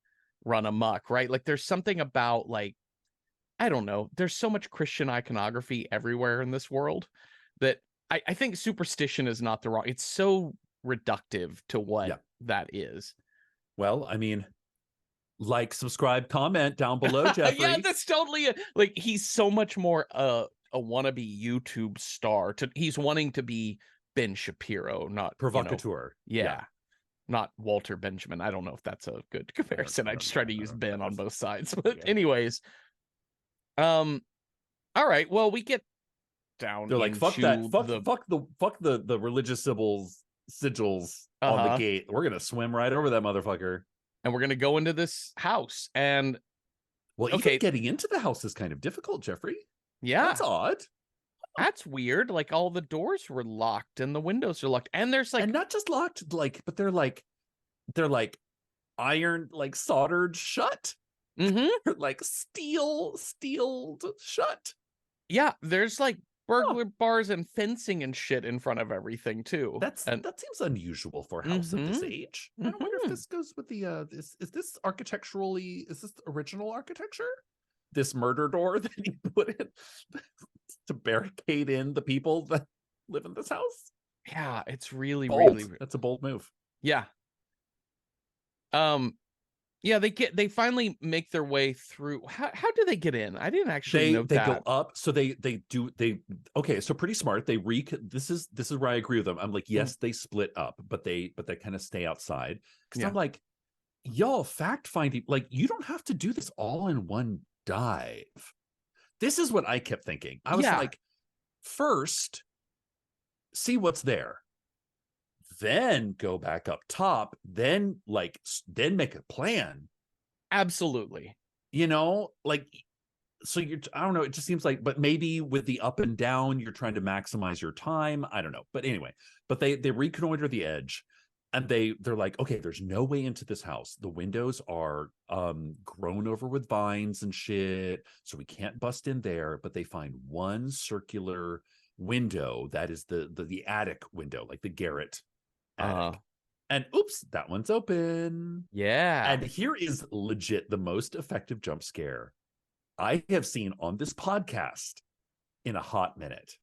run amok, right? Like there's something about like, I don't know, there's so much Christian iconography everywhere in this world that I think superstition is not the wrong, it's so reductive to what Yeah. that is. Well, I mean, like, subscribe, comment down below, Jeffrey. Yeah, that's totally it. Like he's so much more a wannabe YouTube star. He's wanting to be Ben Shapiro, not Provocateur. yeah, not Walter Benjamin. I don't know if that's a good comparison. I don't just know. try to I use don't know Ben what on that is. both sides. But Yeah. anyways, all right. Well, we get down. They're like, fuck into that. Fuck the religious sigils on the gate. We're gonna swim right over that motherfucker. And we're gonna go into this house. And well, okay, even getting into the house is kind of difficult, Jeffrey. Yeah, that's odd. That's weird. Like all the doors were locked and the windows are locked, and there's like, and not just locked, like, but they're like iron, like soldered shut. Like steeled shut. Yeah, there's like burglar bars and fencing and shit in front of everything too. That seems unusual for a house of this age. I wonder if this goes with the is this architecturally, is this original architecture? This murder door that you put in to barricade in the people that live in this house? Yeah, it's really bold. really That's a bold move. Yeah. Yeah, they finally make their way through. How do they get in? I didn't actually note they that. go up, so they okay, so pretty smart. They this is where I agree with them. I'm like, yes, they split up, but they kind of stay outside, because I'm like, y'all fact finding, like, you don't have to do this all in one dive. This is what I kept thinking. I was like, first see what's there, then go back up top, then make a plan. Absolutely. Like, so I don't know, it just seems like, but maybe with the up and down, you're trying to maximize your time. I don't know. But anyway, but they reconnoiter the edge, and they're like, okay, there's no way into this house. The windows are grown over with vines and shit, so we can't bust in there. But they find one circular window that is the attic window, like the garret attic. And oops, that one's open. Yeah. And here is legit the most effective jump scare I have seen on this podcast in a hot minute.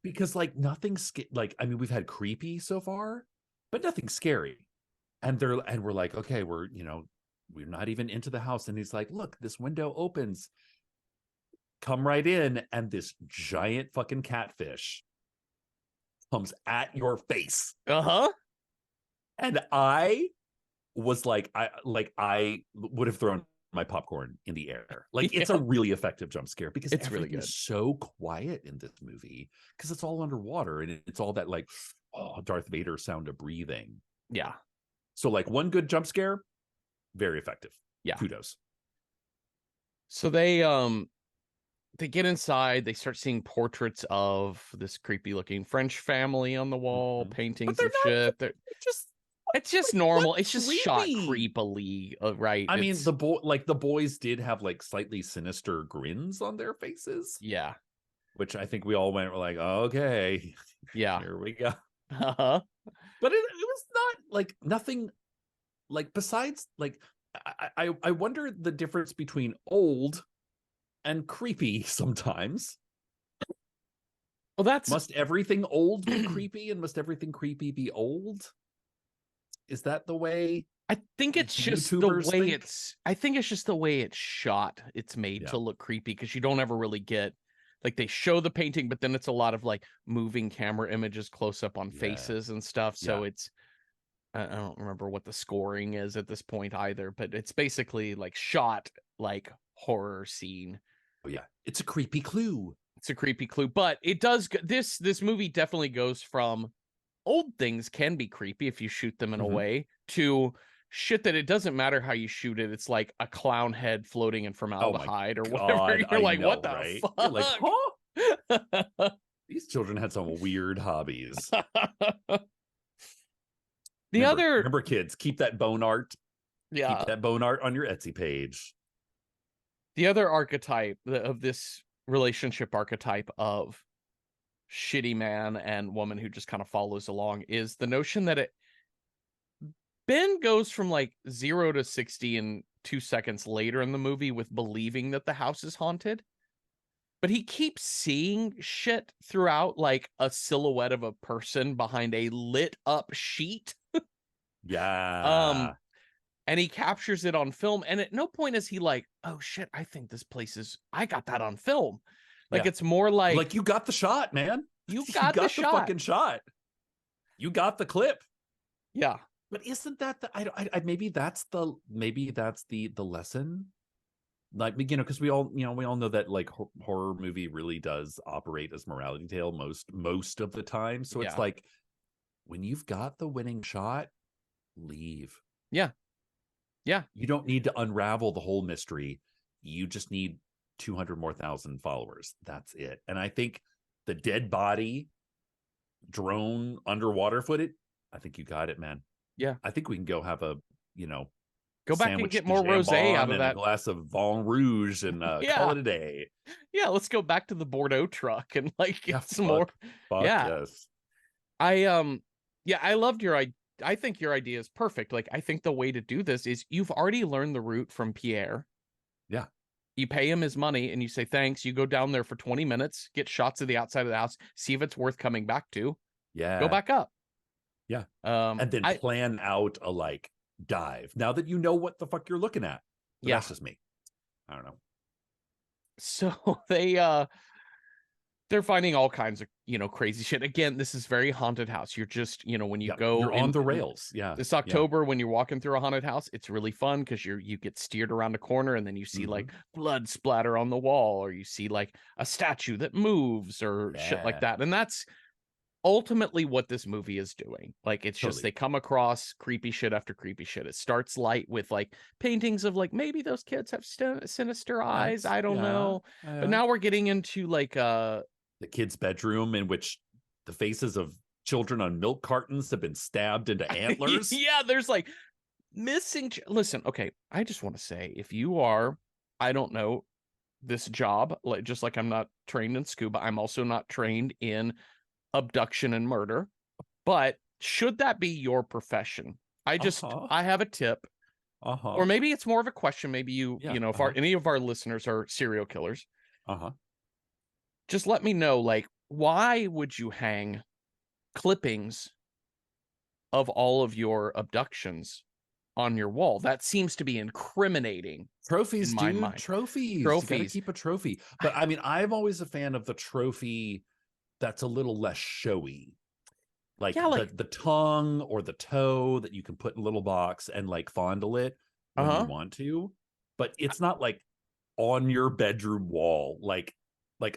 Because like nothing's like, I mean, we've had creepy so far, but nothing scary. And we're like, okay, we're not even into the house. And he's like, look, this window opens. Come right in. And this giant fucking catfish comes at your face. And I was like, I would have thrown my popcorn in the air. Like, it's a really effective jump scare because it's really good. So quiet in this movie because it's all underwater and it's all that like Darth Vader sound of breathing. Yeah. So like one good jump scare, very effective. Yeah. Kudos. So they get inside, they start seeing portraits of this creepy looking French family on the wall, paintings and shit. It's just normal. It's just shot creepily, right? I mean, the boys did have like slightly sinister grins on their faces. Yeah. Which I think we all went, we're like, okay. Yeah. Here we go. But it was not like nothing like besides like I wonder the difference between old and creepy sometimes. Well, must everything old be creepy and must everything creepy be old? Is that the way? I think it's just the way I think it's just the way it's shot. It's made to look creepy because you don't ever really get like they show the painting, but then it's a lot of like moving camera images close up on faces and stuff. So it's I don't remember what the scoring is at this point either, but it's basically like shot like horror scene. Oh yeah, it's a creepy clue. It's a creepy clue, but it does this movie definitely goes from old things can be creepy if you shoot them in a way to shit that it doesn't matter how you shoot it. It's like a clown head floating in formaldehyde or whatever. You're like, what the fuck? You're like, huh? These children had some weird hobbies. Remember, kids, keep that bone art. Yeah. Keep that bone art on your Etsy page. The other archetype of this relationship archetype of shitty man and woman who just kind of follows along is the notion that Ben goes from like 0 to 60 in 2 seconds later in the movie with believing that the house is haunted, but he keeps seeing shit throughout, like a silhouette of a person behind a lit up sheet. And he captures it on film, and at no point is he like, oh shit, I think this place is, I got that on film. Like it's more like you got the shot, man. You got the fucking shot. You got the clip. Yeah. But isn't that the maybe that's the lesson? Like, because we all know that like horror movie really does operate as morality tale most of the time. So it's like when you've got the winning shot, leave. Yeah. You don't need to unravel the whole mystery. You just need 200 more thousand followers. That's it. And I think the dead body drone underwater footage, I think you got it, man. Yeah. I think we can go have a, go back and get more rosé out of that. A glass of Vin Rouge and call it a day. Yeah, let's go back to the Bordeaux truck and like get some more. Yes. I loved your idea. I think your idea is perfect. Like, I think the way to do this is you've already learned the route from Pierre. Yeah. You pay him his money and you say, thanks. You go down there for 20 minutes, get shots of the outside of the house, see if it's worth coming back to. Yeah. Go back up. Yeah. And then plan out a like dive. Now that you know what the fuck you're looking at. But that's just me. I don't know. So they're finding all kinds of, crazy shit. Again, this is very haunted house. You're just, when you go you're on the rails. Yeah. This October, when you're walking through a haunted house, it's really fun because you get steered around a corner and then you see like blood splatter on the wall, or you see like a statue that moves or shit like that. And that's ultimately what this movie is doing. Like, it's just Totally. they come across creepy shit after creepy shit. It starts light with like paintings of like maybe those kids have sinister eyes. Yes. I don't Yeah. know. But Yeah. now we're getting into like The kid's bedroom in which the faces of children on milk cartons have been stabbed into antlers. yeah, there's like missing. Listen, okay, I just want to say if you are, I don't know, this job, like just like I'm not trained in scuba, I'm also not trained in abduction and murder. But should that be your profession? Uh-huh. I have a tip, or Uh-huh. maybe it's more of a question. Maybe Yeah. if Uh-huh. any of our listeners are serial killers, Uh-huh. just let me know, like, why would you hang clippings of all of your abductions on your wall? That seems to be incriminating in Trophies, my dude. mind. Trophies. You got to Trophies. keep a trophy. But I mean, I'm always a fan of the trophy that's a little less showy. Like Yeah, like, the tongue or the toe that you can put in a little box and like fondle it when you uh-huh. want to. But it's not like on your bedroom wall, like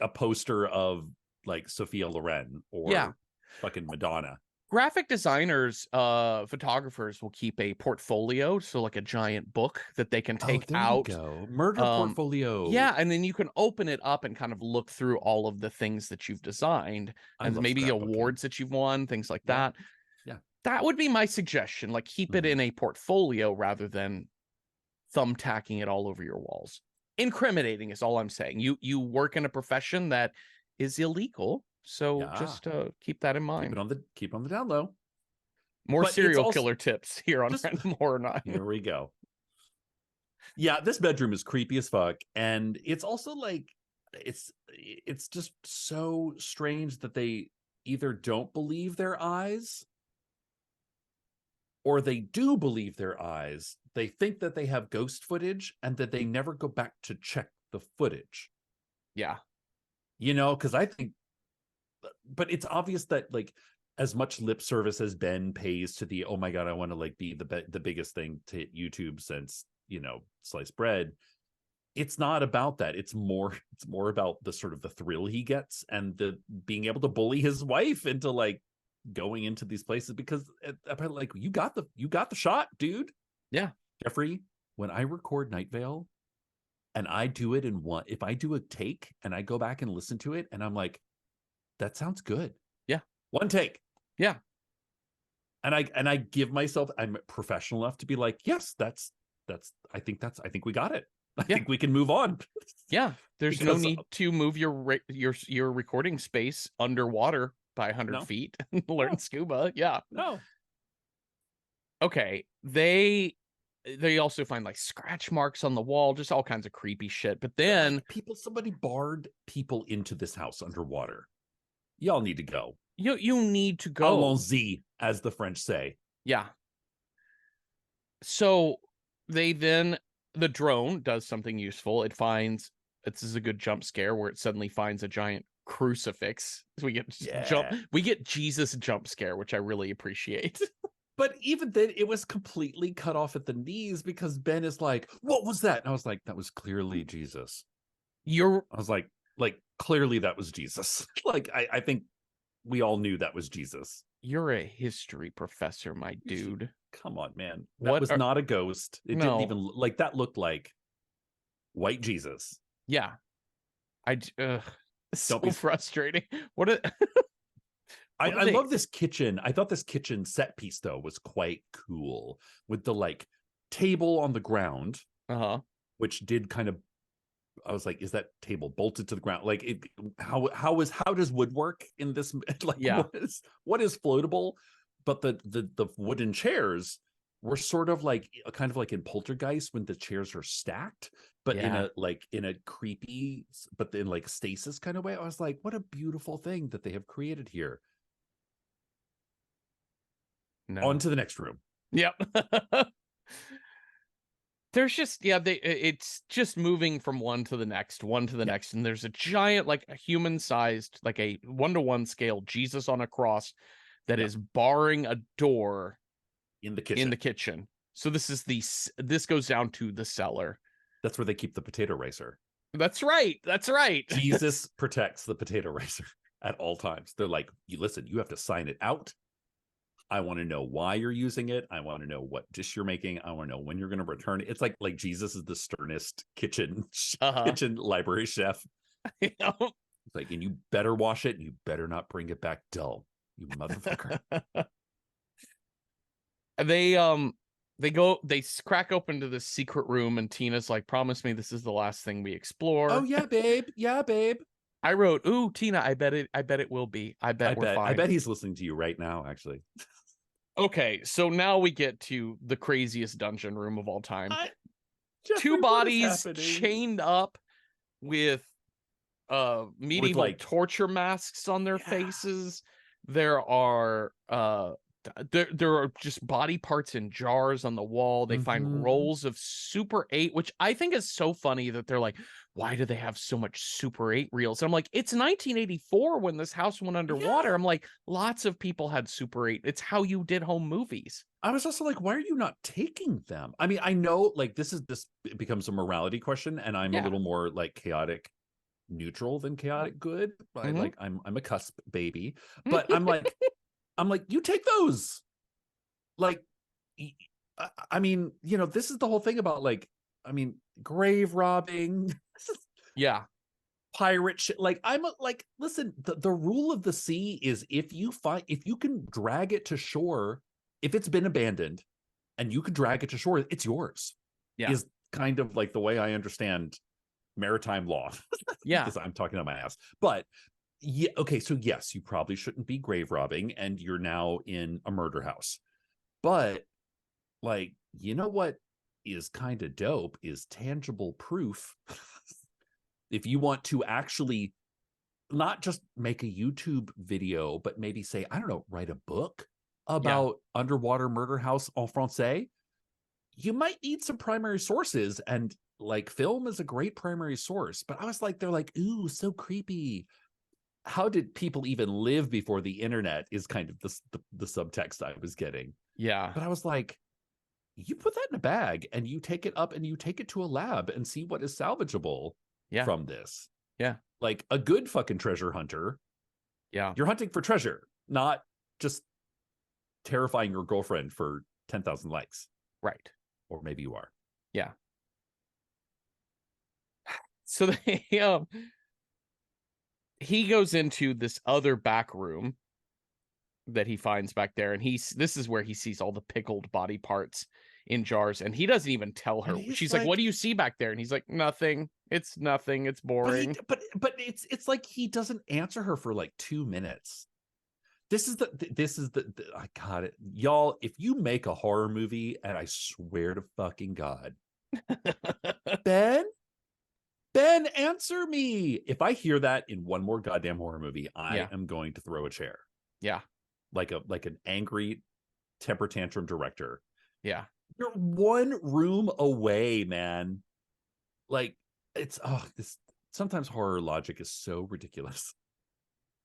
a poster of like Sophia Loren Yeah. or fucking Madonna. Graphic designers, photographers will keep a portfolio, so like a giant book that they can Oh, take there you out. go. Murder Um, portfolio. yeah, and then you can open it up and kind of look through all of the things that you've designed I and love maybe the scrapbooking. awards that you've won, things like Yeah. that. Yeah. That would be my suggestion. Like, keep it Mhm. in a portfolio rather than thumbtacking it all over your walls. Incriminating is all I'm saying. You work in a profession that is illegal, so Yeah. just keep that in Keep it mind. on the down low. More But it's serial also killer tips here on just Random Horror 9. here we go. Yeah, this bedroom is creepy as fuck. And it's also like it's just so strange that they either don't believe their eyes or they do believe their eyes. They think that they have ghost footage and that they never go back to check the footage. Yeah. You know, because I think, but it's obvious that like as much lip service as Ben pays to the oh my god, I want to like be the biggest thing to hit YouTube since sliced bread. It's not about that. It's more about the sort of the thrill he gets and the being able to bully his wife into like going into these places because like you got the shot, dude. Yeah. Jeffrey, when I record Night Vale and I do it in one, if I do a take and I go back and listen to it and I'm like, that sounds good. Yeah. One take. Yeah. And I give myself, I'm professional enough to be like, yes, I think we got it. I Yeah. think we can move on. Yeah. There's no Because need to move your recording space underwater by 100 no, feet and learn no, scuba. Yeah. no. Okay. They also find like scratch marks on the wall, just all kinds of creepy shit. But But then like somebody barred people into this house underwater. Y'all need to go. you need to go. Allons-y, as the French say. Yeah. So the drone does something useful. This is a good jump scare where it suddenly finds a giant crucifix. So Yeah. we get Jesus jump scare, which I really appreciate. But even then, it was completely cut off at the knees because Ben is like, "What was that?" And I was like, "That was clearly Jesus." You're I was like, clearly that was Jesus. Like, I think we all knew that was Jesus. you're a history professor, my dude. Come on, man. That What was are not a ghost. It didn't no. even like that. Looked like white Jesus. Yeah. It's Don't so be. frustrating. What a, what are I they? love this kitchen. I thought this kitchen set piece though was quite cool with the like table on the ground, Uh-huh. which did kind of. I was like, is that table bolted to the ground? Like, how does wood work in this? Like, Yeah. what is floatable? But the wooden chairs were sort of like kind of like in Poltergeist when the chairs are stacked, but Yeah. in a creepy, but in like stasis kind of way. I was like, what a beautiful thing that they have created here. On No. to the next room. Yep. There's just it's just moving from one to the next, Yeah, and there's a giant, like a human-sized, like a 1-to-1 scale Jesus on a cross that yeah, is barring a door in the in kitchen. the kitchen. So this goes down to the cellar. That's where they keep the potato ricer. That's right. That's right. Jesus protects the potato ricer. at all times. They're like, you listen, you have to sign it out. I want to know why you're using it. I want to know what dish you're making. I want to know when you're going to return it. It's like Jesus is the sternest kitchen library chef. You know? It's like, and you better wash it, and you better not bring it back dull, you motherfucker. They crack open to this secret room, and Tina's like, promise me this is the last thing we explore. Oh yeah, babe. Yeah, babe. I wrote, ooh, Tina, I bet it will be. I bet we're fine. I bet he's listening to you right now, actually. Okay, so now we get to the craziest dungeon room of all time. Jeffrey, two bodies chained up with medieval torture masks on their faces. There are there are just body parts in jars on the wall. They find rolls of Super 8, which I think is so funny that they're like, why do they have so much Super 8 reels? And I'm like, it's 1984 when this house went underwater. I'm like, lots of people had Super 8. It's how you did home movies. I was also like, why are you not taking them? I mean, I know like this becomes a morality question, and I'm a little more like chaotic neutral than chaotic good. Like I'm a cusp baby, but I'm like, you take those. Like, I mean, you know, this is the whole thing about like, I mean, grave robbing, pirate shit. Like, listen, the rule of the sea is if you can drag it to shore, if it's been abandoned and you can drag it to shore, it's yours. Is kind of like the way I understand maritime law. Because I'm talking on my ass. But yeah, okay, so yes, you probably shouldn't be grave robbing, and you're now in a murder house. But like, you know what is kind of dope is tangible proof. If you want to actually not just make a YouTube video, but maybe say, I don't know, write a book about underwater murder house en français, you might need some primary sources, and like film is a great primary source. But I was like, they're like, ooh, so creepy. How did people even live before the internet is kind of the subtext I was getting. But I was like, you put that in a bag and you take it up and you take it to a lab and see what is salvageable from this. Like a good fucking treasure hunter. You're hunting for treasure, not just terrifying your girlfriend for 10,000 likes. Right. Or maybe you are. So they he goes into this other back room that he finds back there, and this is where he sees all the pickled body parts in jars, and he doesn't even tell her. She's like, what do you see back there? And he's like, nothing. It's nothing. It's boring. But it's like he doesn't answer her for like 2 minutes. This is the I got it. Y'all, if you make a horror movie, and I swear to fucking God, Ben, answer me. If I hear that in one more goddamn horror movie, I am going to throw a chair. Like an angry temper tantrum director. You're one room away, man. Like it's sometimes horror logic is so ridiculous.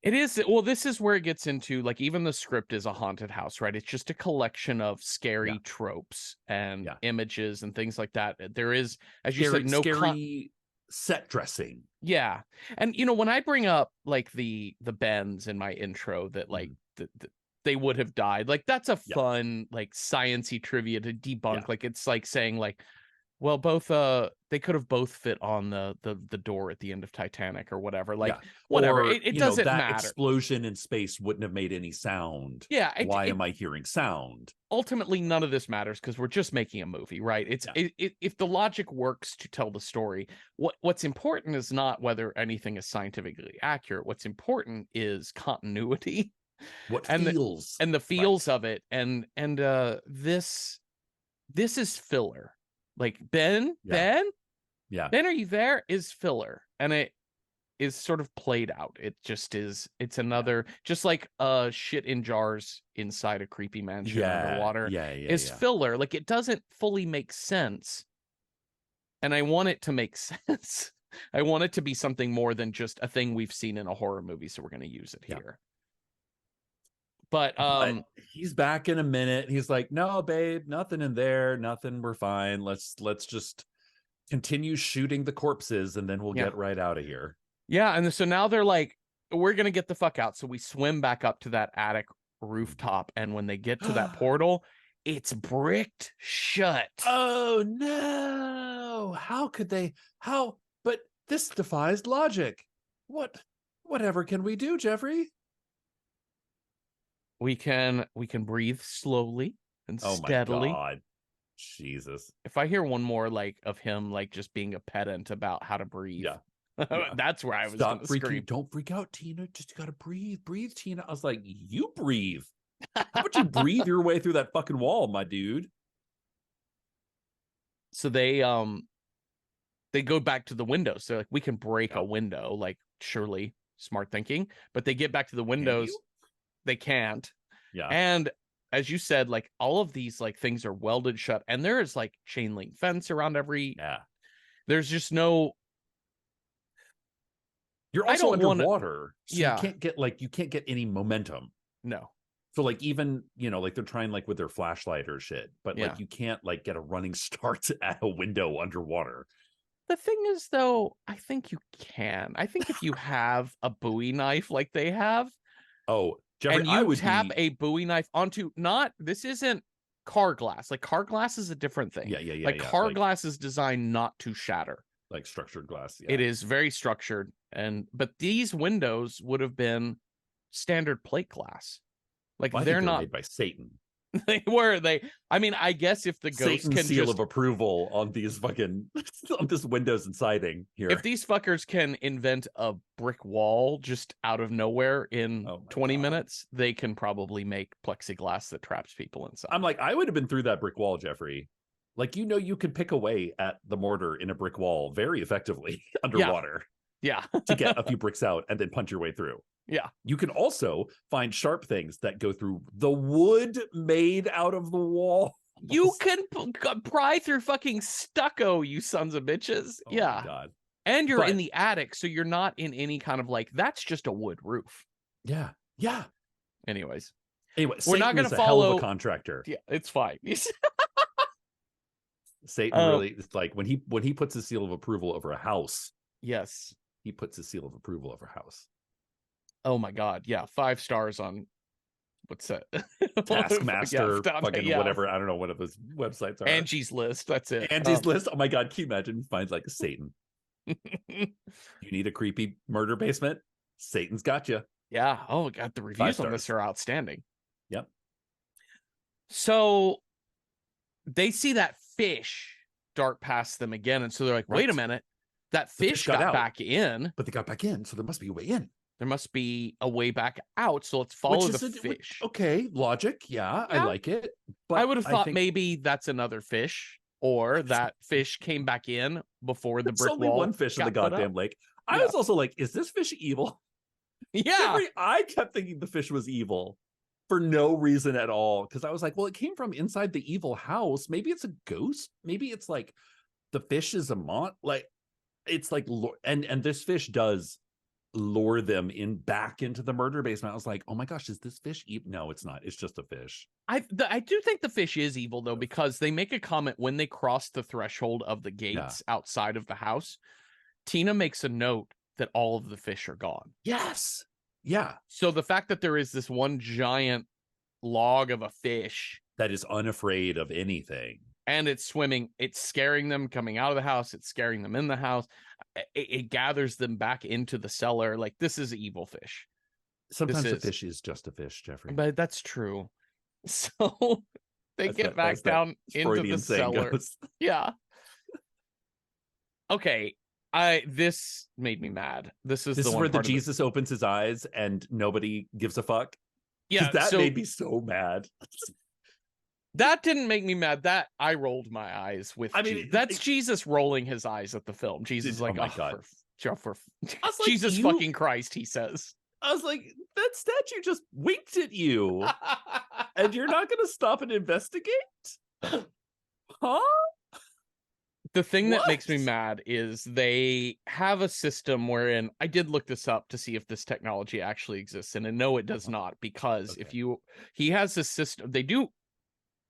It is. Well, this is where it gets into, like, even the script is a haunted house, right? It's just a collection of scary tropes and images and things like that. There is, as you said, no scary set dressing. And you know, when I bring up like the Bens in my intro that like they would have died, like that's a fun like science-y trivia to debunk. Like it's like saying like, well, both they could have both fit on the door at the end of Titanic or whatever. Like whatever. Or, it doesn't that matter. Explosion in space wouldn't have made any sound. Why am I hearing sound? Ultimately, none of this matters because we're just making a movie, right? It's if the logic works to tell the story, what's important is not whether anything is scientifically accurate. What's important is continuity. The feels of it. And this is filler. Like Ben, are you there? Is filler, and it is sort of played out. It just is. It's another, just like shit in jars inside a creepy mansion underwater. Is filler. Like it doesn't fully make sense, and I want it to make sense. I want it to be something more than just a thing we've seen in a horror movie, so we're going to use it here. But he's back in a minute. He's like, no, babe, nothing in there, nothing. We're fine. Let's just continue shooting the corpses, and then we'll get right out of here. And so now they're like, we're gonna get the fuck out. So we swim back up to that attic rooftop, and when they get to that portal, it's bricked shut. Oh no! How could they? How? But this defies logic. Whatever can we do, Jeffrey? We can breathe slowly and Oh my steadily. God. Jesus. If I hear one more like of him like just being a pedant about how to breathe, Yeah. that's where I was Stop gonna freaking. scream. Don't freak out, Tina. Just gotta breathe, Tina. I was like, you breathe. How about you breathe your way through that fucking wall, my dude? So they go back to the windows. They're like, we can break a window, like surely smart thinking. But they get back to the windows, they can't. Yeah. And as you said, like all of these like things are welded shut, and there is like chain link fence around every. Yeah. There's just no. You're also underwater, so yeah. you can't get any momentum. No. So like even like they're trying like with their flashlight or shit, but like you can't like get a running start at a window underwater. The thing is, though, I think you can. I think if you have a Bowie knife like they have, oh, Jeffrey, and you tap a Bowie knife onto this isn't car glass. Like car glass is a different thing. Yeah. Like car glass is designed not to shatter. Like structured glass. Yeah. It is very structured, but these windows would have been standard plate glass. Like well, they're not made by Satan. I mean, I guess if the ghost Satan's can seal of approval on these fucking on this windows and siding here. If these fuckers can invent a brick wall just out of nowhere in 20 minutes, they can probably make plexiglass that traps people inside. I'm like, I would have been through that brick wall, Jeffrey. Like, you could pick away at the mortar in a brick wall very effectively underwater. Yeah. To get a few bricks out and then punch your way through. Yeah. You can also find sharp things that go through the wood made out of the wall. You can pry through fucking stucco, you sons of bitches. Oh yeah. My God. And you're in the attic, so you're not in any kind of like, that's just a wood roof. Yeah. Yeah. Anyway, we're not going to follow hell of a contractor. Yeah, it's fine. Satan really, it's like when he puts his seal of approval over a house. Yes. He puts his seal of approval over a house. Oh my God. Yeah. 5 stars on what's that? Taskmaster, whatever. I don't know what those websites are. Angie's List. That's it. Angie's List. Oh my God. Can you imagine? He finds like Satan. You need a creepy murder basement? Satan's got you. Yeah. Oh God. The reviews on this are outstanding. Yep. So they see that fish dart past them again. And so they're like, wait a minute. That fish got back in. But they got back in. So there must be a way in. There must be a way back out. So let's follow the fish. Okay. Logic. Yeah. I like it. But I would have thought maybe that's another fish, or that fish came back in before the brick wall. There's only one fish in the goddamn lake. I was also like, is this fish evil? Yeah. I kept thinking the fish was evil for no reason at all. Because I was like, well, it came from inside the evil house. Maybe it's a ghost. Maybe it's like the fish is a like it's like, and this fish does lure them back into the murder basement. I was like, oh my gosh, is this fish evil? No, it's not. It's just a fish. I do think the fish is evil though, because they make a comment when they cross the threshold of the gates outside of the house. Tina makes a note that all of the fish are gone. Yes. Yeah. So the fact that there is this one giant log of a fish that is unafraid of anything, and it's swimming, it's scaring them coming out of the house, it's scaring them in the house, it gathers them back into the cellar. Like, this is evil fish. Sometimes a fish is just a fish, Jeffrey. But that's true. So they get back down into the cellar. Yeah. Okay. This made me mad. This is where the Jesus opens his eyes and nobody gives a fuck. Yeah, that made me so mad. That didn't make me mad. That I rolled my eyes with. I mean, that's Jesus rolling his eyes at the film. Jesus is like, oh my God, for Jesus fucking Christ, he says. I was like, that statue just winked at you, and you're not going to stop and investigate, huh? The thing that makes me mad is they have a system wherein I did look this up to see if this technology actually exists, and no, it does not, because he has a system.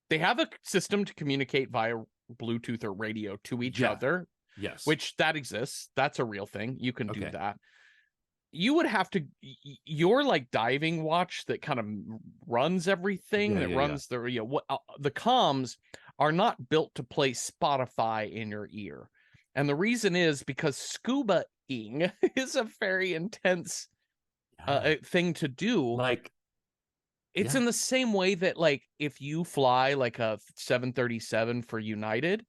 They have a system to communicate via Bluetooth or radio to each other. Yes. Which that exists. That's a real thing. You can do that. you would have to your like diving watch that kind of runs everything, that runs the what the comms are not built to play Spotify in your ear. And the reason is because scuba-ing is a very intense thing to do. Like, it's in the same way that like if you fly like a 737 for United,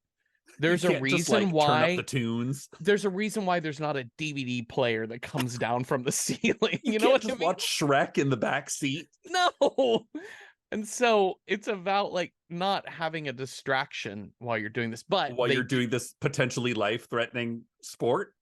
there's a reason why turn up the tunes. There's a reason why there's not a DVD player that comes down from the ceiling. You know can't what just I mean? watch Shrek in the back seat. No. And so it's about like not having a distraction while you're doing this, but while you're doing this potentially life-threatening sport.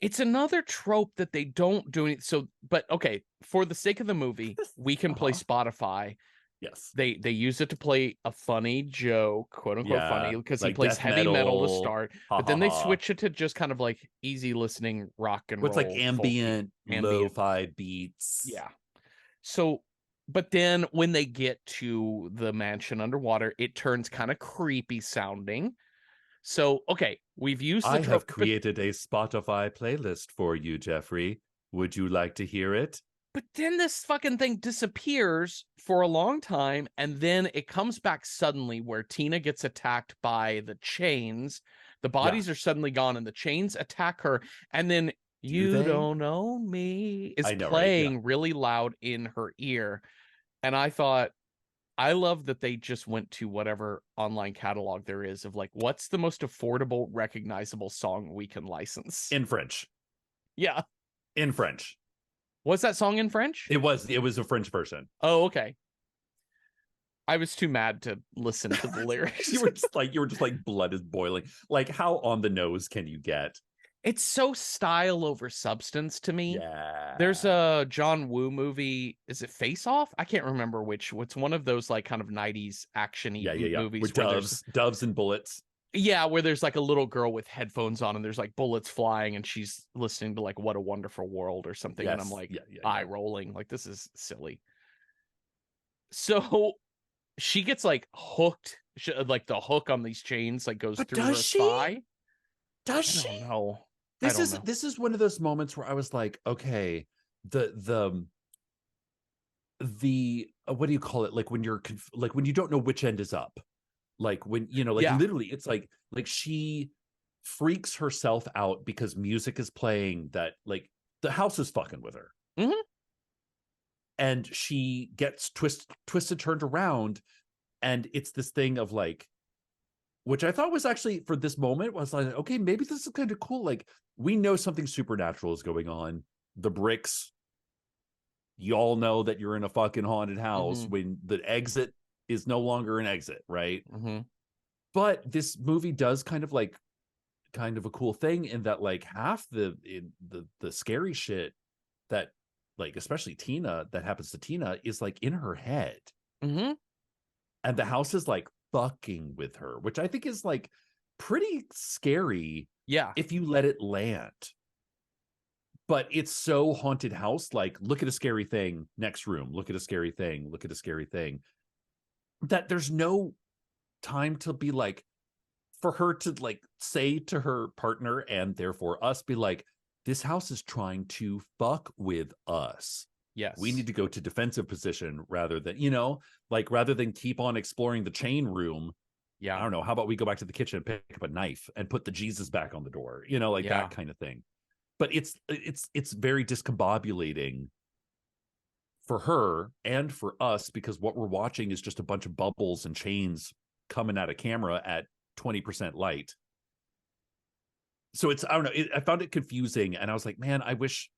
It's another trope that they don't do it. So, but okay, for the sake of the movie, we can play Spotify. Yes. They use it to play a funny joke, quote unquote funny, because he plays heavy metal to start. But then they switch it to just kind of like easy listening rock and roll. It's like ambient, lo-fi beats. Yeah. So, but then when they get to the mansion underwater, it turns kind of creepy sounding. So, okay, we've used the I have created a Spotify playlist for you, Jeffrey. Would you like to hear it? But then this fucking thing disappears for a long time, and then it comes back suddenly where Tina gets attacked by the chains. The bodies are suddenly gone, and the chains attack her, and then You Don't Own Me is playing really loud in her ear. And I thought, I love that they just went to whatever online catalog there is of like, what's the most affordable, recognizable song we can license? In French. Yeah. In French. Was that song in French? It was a French version. Oh, okay. I was too mad to listen to the lyrics. you were just like blood is boiling. Like, how on the nose can you get? It's so style over substance to me. Yeah. There's a John Woo movie. Is it Face Off? I can't remember which. It's one of those like kind of 90s action-y movies. With doves and bullets. Yeah, where there's like a little girl with headphones on and there's like bullets flying and she's listening to like What a Wonderful World or something. Yes. And I'm like eye rolling. Like, this is silly. So she gets like hooked. Like the hook on these chains like goes through her thigh. Does she? I don't know. This is one of those moments where I was like, okay, the what do you call it? Like when you're like when you don't know which end is up, like when literally it's like she freaks herself out because music is playing that like the house is fucking with her, and she gets twisted, turned around, and it's this thing of like. Which I thought was actually, for this moment, was like, okay, maybe this is kind of cool. Like, we know something supernatural is going on. The bricks, y'all know that you're in a fucking haunted house when the exit is no longer an exit, right? But this movie does kind of a cool thing in that like half the scary shit that like, especially Tina, that happens to Tina is like in her head. And the house is like fucking with her, which I think is like pretty scary if you let it land. But it's so haunted house, like look at a scary thing, next room, look at a scary thing, look at a scary thing, that there's no time to be like, for her to like say to her partner and therefore us, be like, this house is trying to fuck with us. Yes. We need to go to defensive position rather than, rather than keep on exploring the chain room. Yeah. I don't know. How about we go back to the kitchen and pick up a knife and put the Jesus back on the door, that kind of thing. But it's very discombobulating for her and for us, because what we're watching is just a bunch of bubbles and chains coming at a camera at 20% light. So I don't know. I found it confusing, and I was like, man, I wish.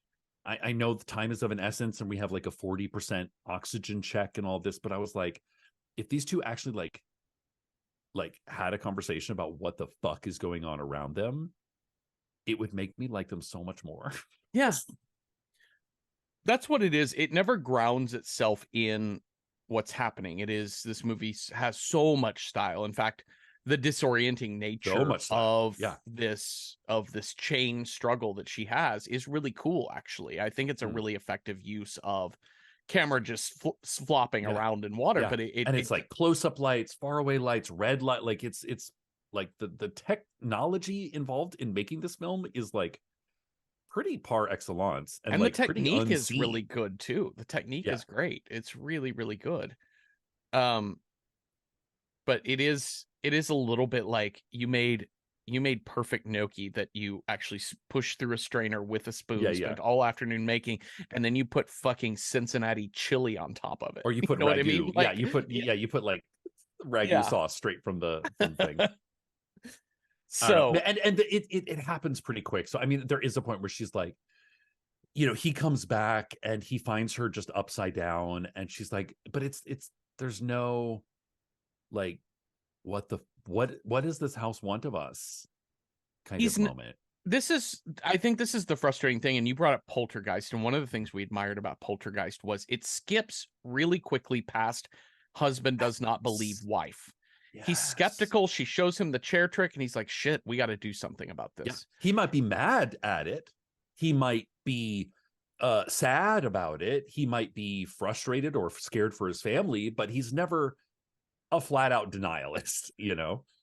I know the time is of an essence and we have like a 40% oxygen check and all this, but I was like, if these two actually like had a conversation about what the fuck is going on around them, it would make me like them so much more. Yes. That's what it is. It never grounds itself in what's happening. This movie has so much style. In fact, the disorienting nature of this chain struggle that she has is really cool. Actually, I think it's a really effective use of camera just flopping around in water. But it's like close-up lights, faraway lights, red light. Like it's like the technology involved in making this film is like pretty par excellence and And the like pretty technique is really unseen. good too. The technique Yeah. is great. It's really, really good. Um, but it is a little bit like you made perfect gnocchi that you actually pushed through a strainer with a Yeah, spoon, yeah. spent all afternoon making, and then you put fucking Cincinnati chili on top of it. Or you You put know what I mean? ragu. Yeah, Like, you put like ragu yeah. sauce straight from the thing. I don't know. So And it happens pretty quick. So I mean, there is a point where she's like, he comes back and he finds her just upside down, and she's like, but it's there's no like what does this house want of us kind he's of moment. I think this is the frustrating thing, and you brought up Poltergeist, and one of the things we admired about Poltergeist was it skips really quickly past husband does not believe Yes. wife. He's Yes. skeptical. She shows him the chair trick, and he's like, shit, we got to do something about Yeah. this. He might be mad at it. He might be sad about it. He might be frustrated or scared for his family, but he's never a flat out denialist,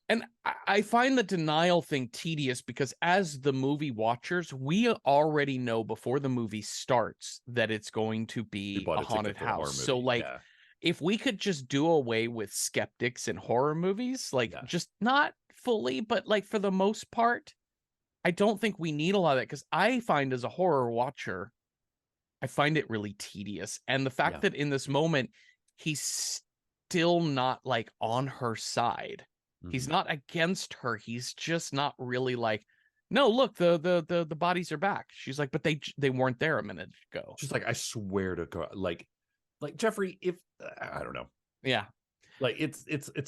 And I find the denial thing tedious because as the movie watchers, we already know before the movie starts that it's going to We be bought a a ticket haunted for the house. horror So movie. like Yeah. if we could just do away with skeptics in horror movies, like Yeah. just not fully, but like for the most part, I don't think we need a lot of that because I find as a horror watcher, I find it really tedious. And the fact Yeah. that in this moment, he's still not like on her side. He's Mhm. not against her. He's just not really like, no, look, the bodies are back. She's like, but they weren't there a minute ago. Just like, I swear to God, like Jeffrey, if I don't know, Yeah. like it's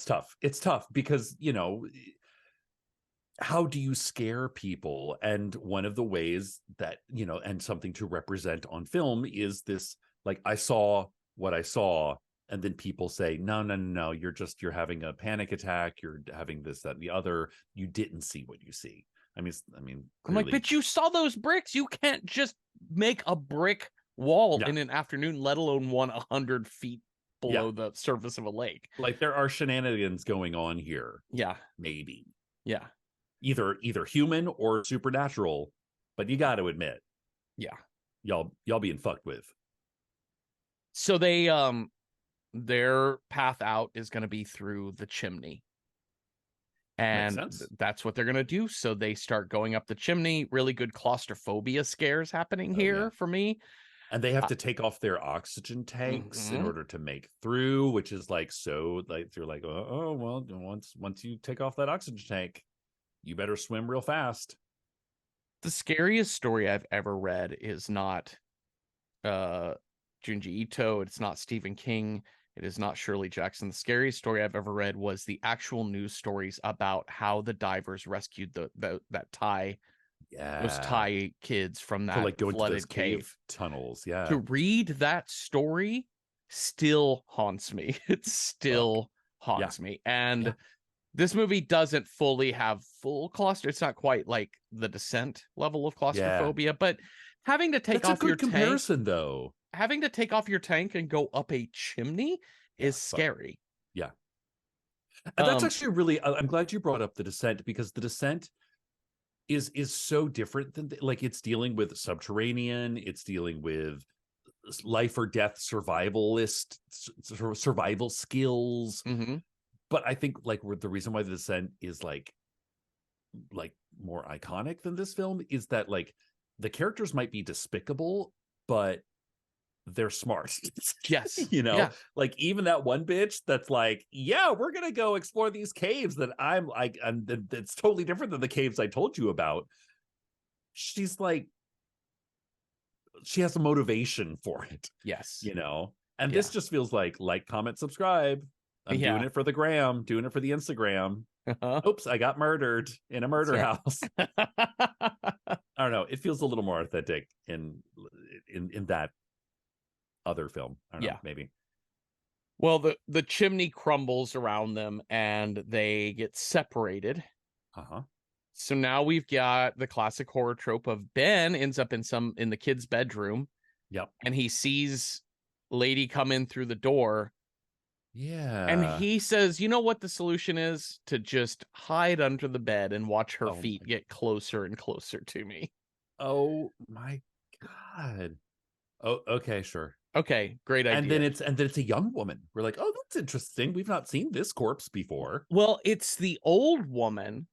tough. It's tough because how do you scare people? And one of the ways that, and something to represent on film is this, like, I saw what I saw. And then people say, no, no, no, no, you're having a panic attack. You're having this, that, and the other. You didn't see what you see. I mean, I'm like, clearly, but you saw those bricks. You can't just make a brick wall yeah, in an afternoon, let alone 100 feet yeah. below the surface of a lake. Like, there are shenanigans going on here, Yeah. maybe Yeah. either human or supernatural, but you got to admit, Yeah. y'all being fucked with. So their path out is going to be through the chimney. Makes And sense. that's what they're going to do. So they start going up the chimney. Really good claustrophobia scares happening Oh yeah. here for me. And they have Uh, to take off their oxygen tanks in mhm. order to make through, which is like, so like you're like, oh well, once you take off that oxygen tank, you better swim real fast. The scariest story I've ever read is not uh Junji Ito, it's not Stephen King, it is not Shirley Jackson. The scariest story I've ever read was the actual news stories about how the divers rescued that those Yeah. Thai kids from To that like go into those flooded cave cave. tunnels. Yeah. To read that story still haunts me. It Fuck. still Yeah. haunts me. Yeah. And this movie doesn't fully have full claustro. It's not quite like the Descent level of Yeah. claustrophobia, but having to take That's a off your good tank, comparison though. and go up a chimney Yeah. is Fuck. scary. Yeah. And that's Um, actually really, I'm glad you brought up The Descent, because The Descent is so different than, like, it's dealing with subterranean, it's dealing with life or death survival skills. mhm. But I think, like, the reason why The Descent is like more iconic than this film is that, like, the characters might be despicable, but they're smart. Yes. you know Yeah. like, even that one bitch that's like, yeah, we're gonna go explore these caves that I'm like, and that's totally different than the caves I told you about. She's like, she has a motivation for it. Yes. And this Yeah. just feels like, comment, subscribe. I'm doing Yeah. it for the gram, doing it for the Instagram. Oops, I got murdered in a That's murder right. house. I don't know, it feels a little more authentic in that other film. I don't know, Yeah. maybe. Well, the chimney crumbles around them and they get separated. Uh-huh. So now we've got the classic horror trope of Ben ends up in the kid's bedroom Yep. and he sees lady come in through the door and Yeah. he says, "You know what the solution is? To just hide under the bed and watch her Oh feet my. get closer and closer to me." Oh my God. Oh, okay, sure. Okay, great And then idea. it's a young woman. We're like, oh, that's interesting. We've not seen this corpse before. Well, it's the old woman,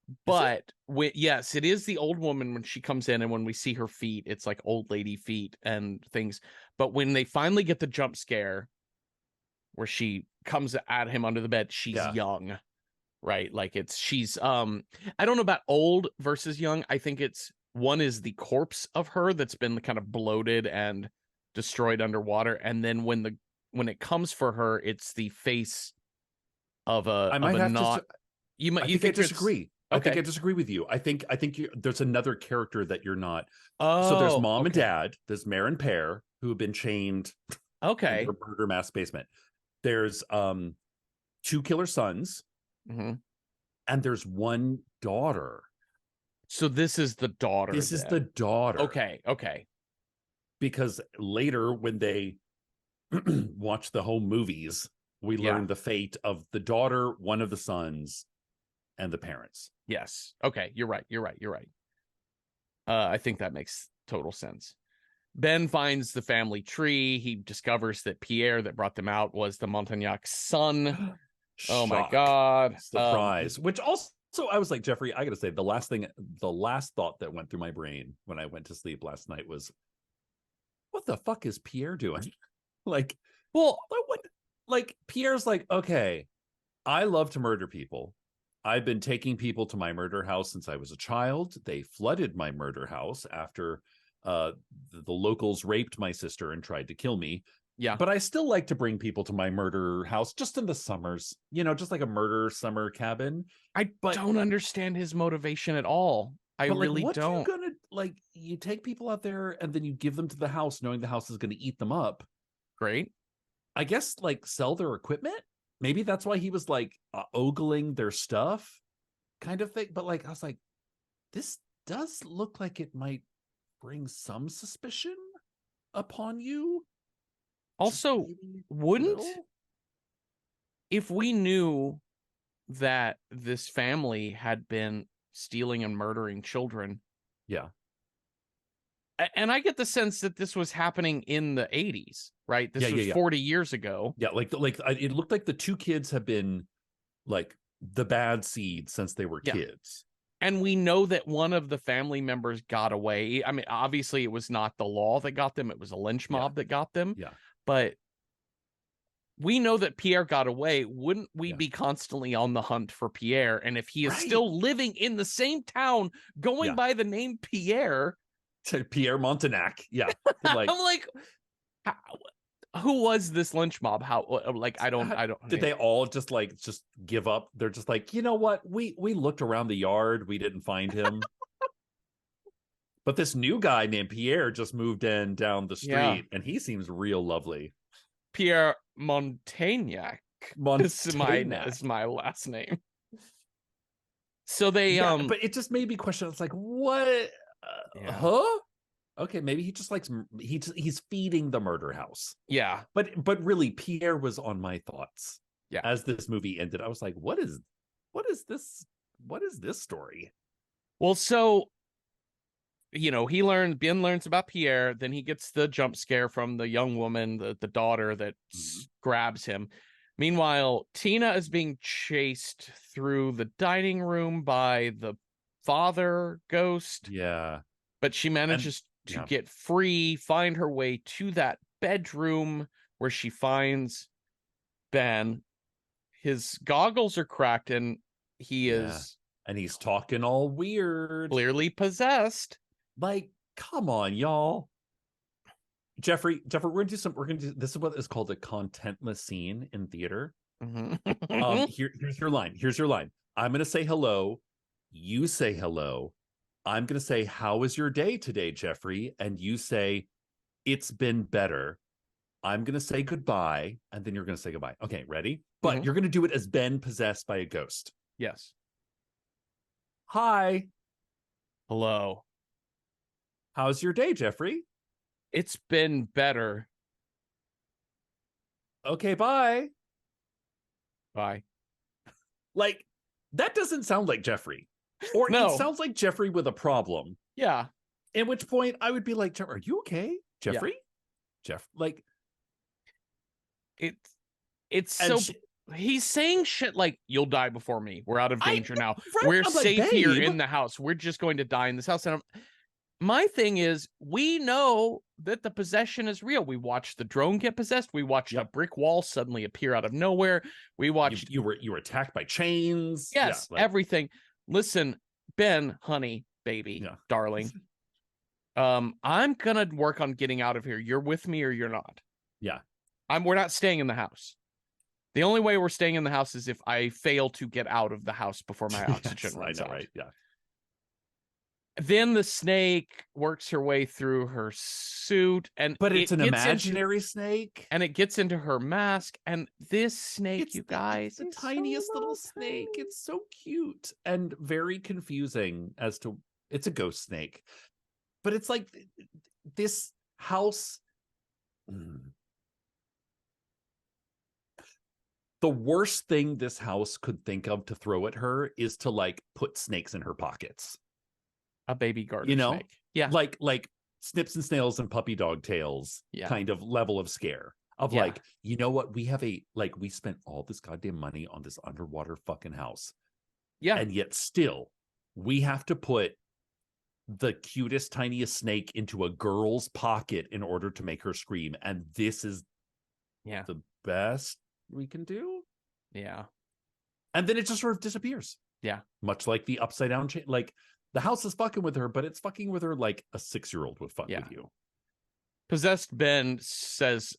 Is it? but yes, it is the old woman when she comes in, and when we see her feet, it's like old lady feet and things. But when they finally get the jump scare where she comes at him under the bed, she's Yeah. young, right? Like she's I don't know about old versus young. I think it's one is the corpse of her that's been kind of bloated and destroyed underwater, and then when it comes for her, it's the face I of might a have to. not you I think it's disagree. I think okay. I disagree with you. I think there's another character that you're not. So there's Oh, mom and okay. dad. There's Mare and Pear who have been chained in Okay. their murder mass basement. There's two killer sons, Hmm. and there's one daughter. So this is the daughter This is the then. daughter Okay, okay. because later when they watch the home movies, we Yeah. learn the fate of the daughter, one of the sons, and the parents. Yes. Okay, you're right. You're right. You're right. I think that makes total sense. Ben finds the family tree. He discovers that Pierre that brought them out was the Montagnac's son. Oh my Shock, God. surprise. Which also I was like, Jeffrey, I gotta say, the last thought that went through my brain when I went to sleep last night was, what the fuck is Pierre doing? Like, Well, what? Like, Pierre's like, okay, I love to murder people. I've been taking people to my murder house since I was a child. They flooded my murder house after the locals raped my sister and tried to kill me. yeah. But I still like to bring people to my murder house just in the summers, just like a murder summer cabin. I But don't understand his motivation at all. I like, really what you don't. gonna like? You take people out there and then you give them to the house, knowing the house is going to eat them up. Great. I guess like sell their equipment. Maybe that's why he was like ogling their stuff, kind of thing. But like, I was like, this does look like it might bring some suspicion upon you. Just Also, maybe a wouldn't little. if we knew that this family had been stealing and murdering children, Yeah, and I get the sense that this was happening in the 80s, right? yeah, This yeah, was yeah, 40 years ago. yeah. It looked like the two kids have been like the bad seed since they were Yeah. kids. And we know that one of the family members got away. I mean, obviously, it was not the law that got them, it was a lynch Yeah, mob that got them. yeah, But we know that Pierre got away. Wouldn't we yeah. be constantly on the hunt for Pierre? And if he is Right. still living in the same town, going Yeah. by the name Pierre, Pierre Montagnac. Yeah. Like, I'm like, how, who was this lynch mob? How, like, I don't, did they all just give up? They're just like, you know what? We looked around the yard, we didn't find him. But this new guy named Pierre just moved in down the yeah, street, and he seems real lovely. Pierre Montagnac Montagnac. is my last name. So they, Yeah, but it just made me question. It's like, what? yeah, Huh? Okay, maybe he just likes he's feeding the murder house. yeah, But really, Pierre was on my thoughts yeah. as this movie ended. I was like, what is this? What is this story? Well, so Ben learns about Pierre, then he gets the jump scare from the young woman, the daughter that grabs him. Meanwhile, Tina is being chased through the dining room by the father ghost, Yeah. but she And manages to yeah. get free, find her way to that bedroom where she finds Ben. His goggles are cracked and he Yeah. is And he's talking all weird. clearly possessed. Like, come on, y'all. Jeffrey, we're gonna do this is what is called a contentless scene in theater. Mhm. Here's your line. Here's your line. I'm gonna say hello. You say hello. I'm gonna say, how was your day today, Jeffrey? And you say, it's been better. I'm gonna say goodbye, and then you're gonna say goodbye. Okay, ready? But you're gonna do it as Ben possessed by a ghost. Yes. Hi. Hello. How's your day, Jeffrey? It's been better. Okay, bye. Bye. Like, that doesn't sound like Jeffrey. Or it No. sounds like Jeffrey with a problem. Yeah. At which point I would be like, are you okay, Jeffrey? Yeah. Jeff, like it's and so he's saying shit like, you'll die before me. We're out of danger now. right? We're I'm like, safe here babe. in the house. We're just going to die in this house. And my thing is, we know that the possession is real. We watched the drone get possessed. We watched a brick wall suddenly appear out of nowhere. We watched you were attacked by chains. Yes, yeah, like, everything. Listen, Ben, honey, baby, darling. I'm gonna work on getting out of here. You're with me or you're not. Yeah. We're not staying in the house. The only way we're staying in the house is if I fail to get out of the house before my oxygen runs out. Right? Yeah. Then the snake works her way through her suit, but it's an imaginary snake, and it gets into her mask. And this snake, you guys, it's the tiniest little snake. It's so cute and very confusing as to it's a ghost snake, but it's like this house. The worst thing this house could think of to throw at her is to like put snakes in her pockets. A baby garter snake. Yeah. Like snips and snails and puppy dog tails kind of level of scare of like, you know what? We have we spent all this goddamn money on this underwater fucking house. Yeah. And yet still we have to put the cutest, tiniest snake into a girl's pocket in order to make her scream. And this is the best we can do. Yeah. And then it just sort of disappears. Yeah. Much like the upside down chain. Like the house is fucking with her, but it's fucking with her like a 6-year-old would fuck with you. Possessed Ben says,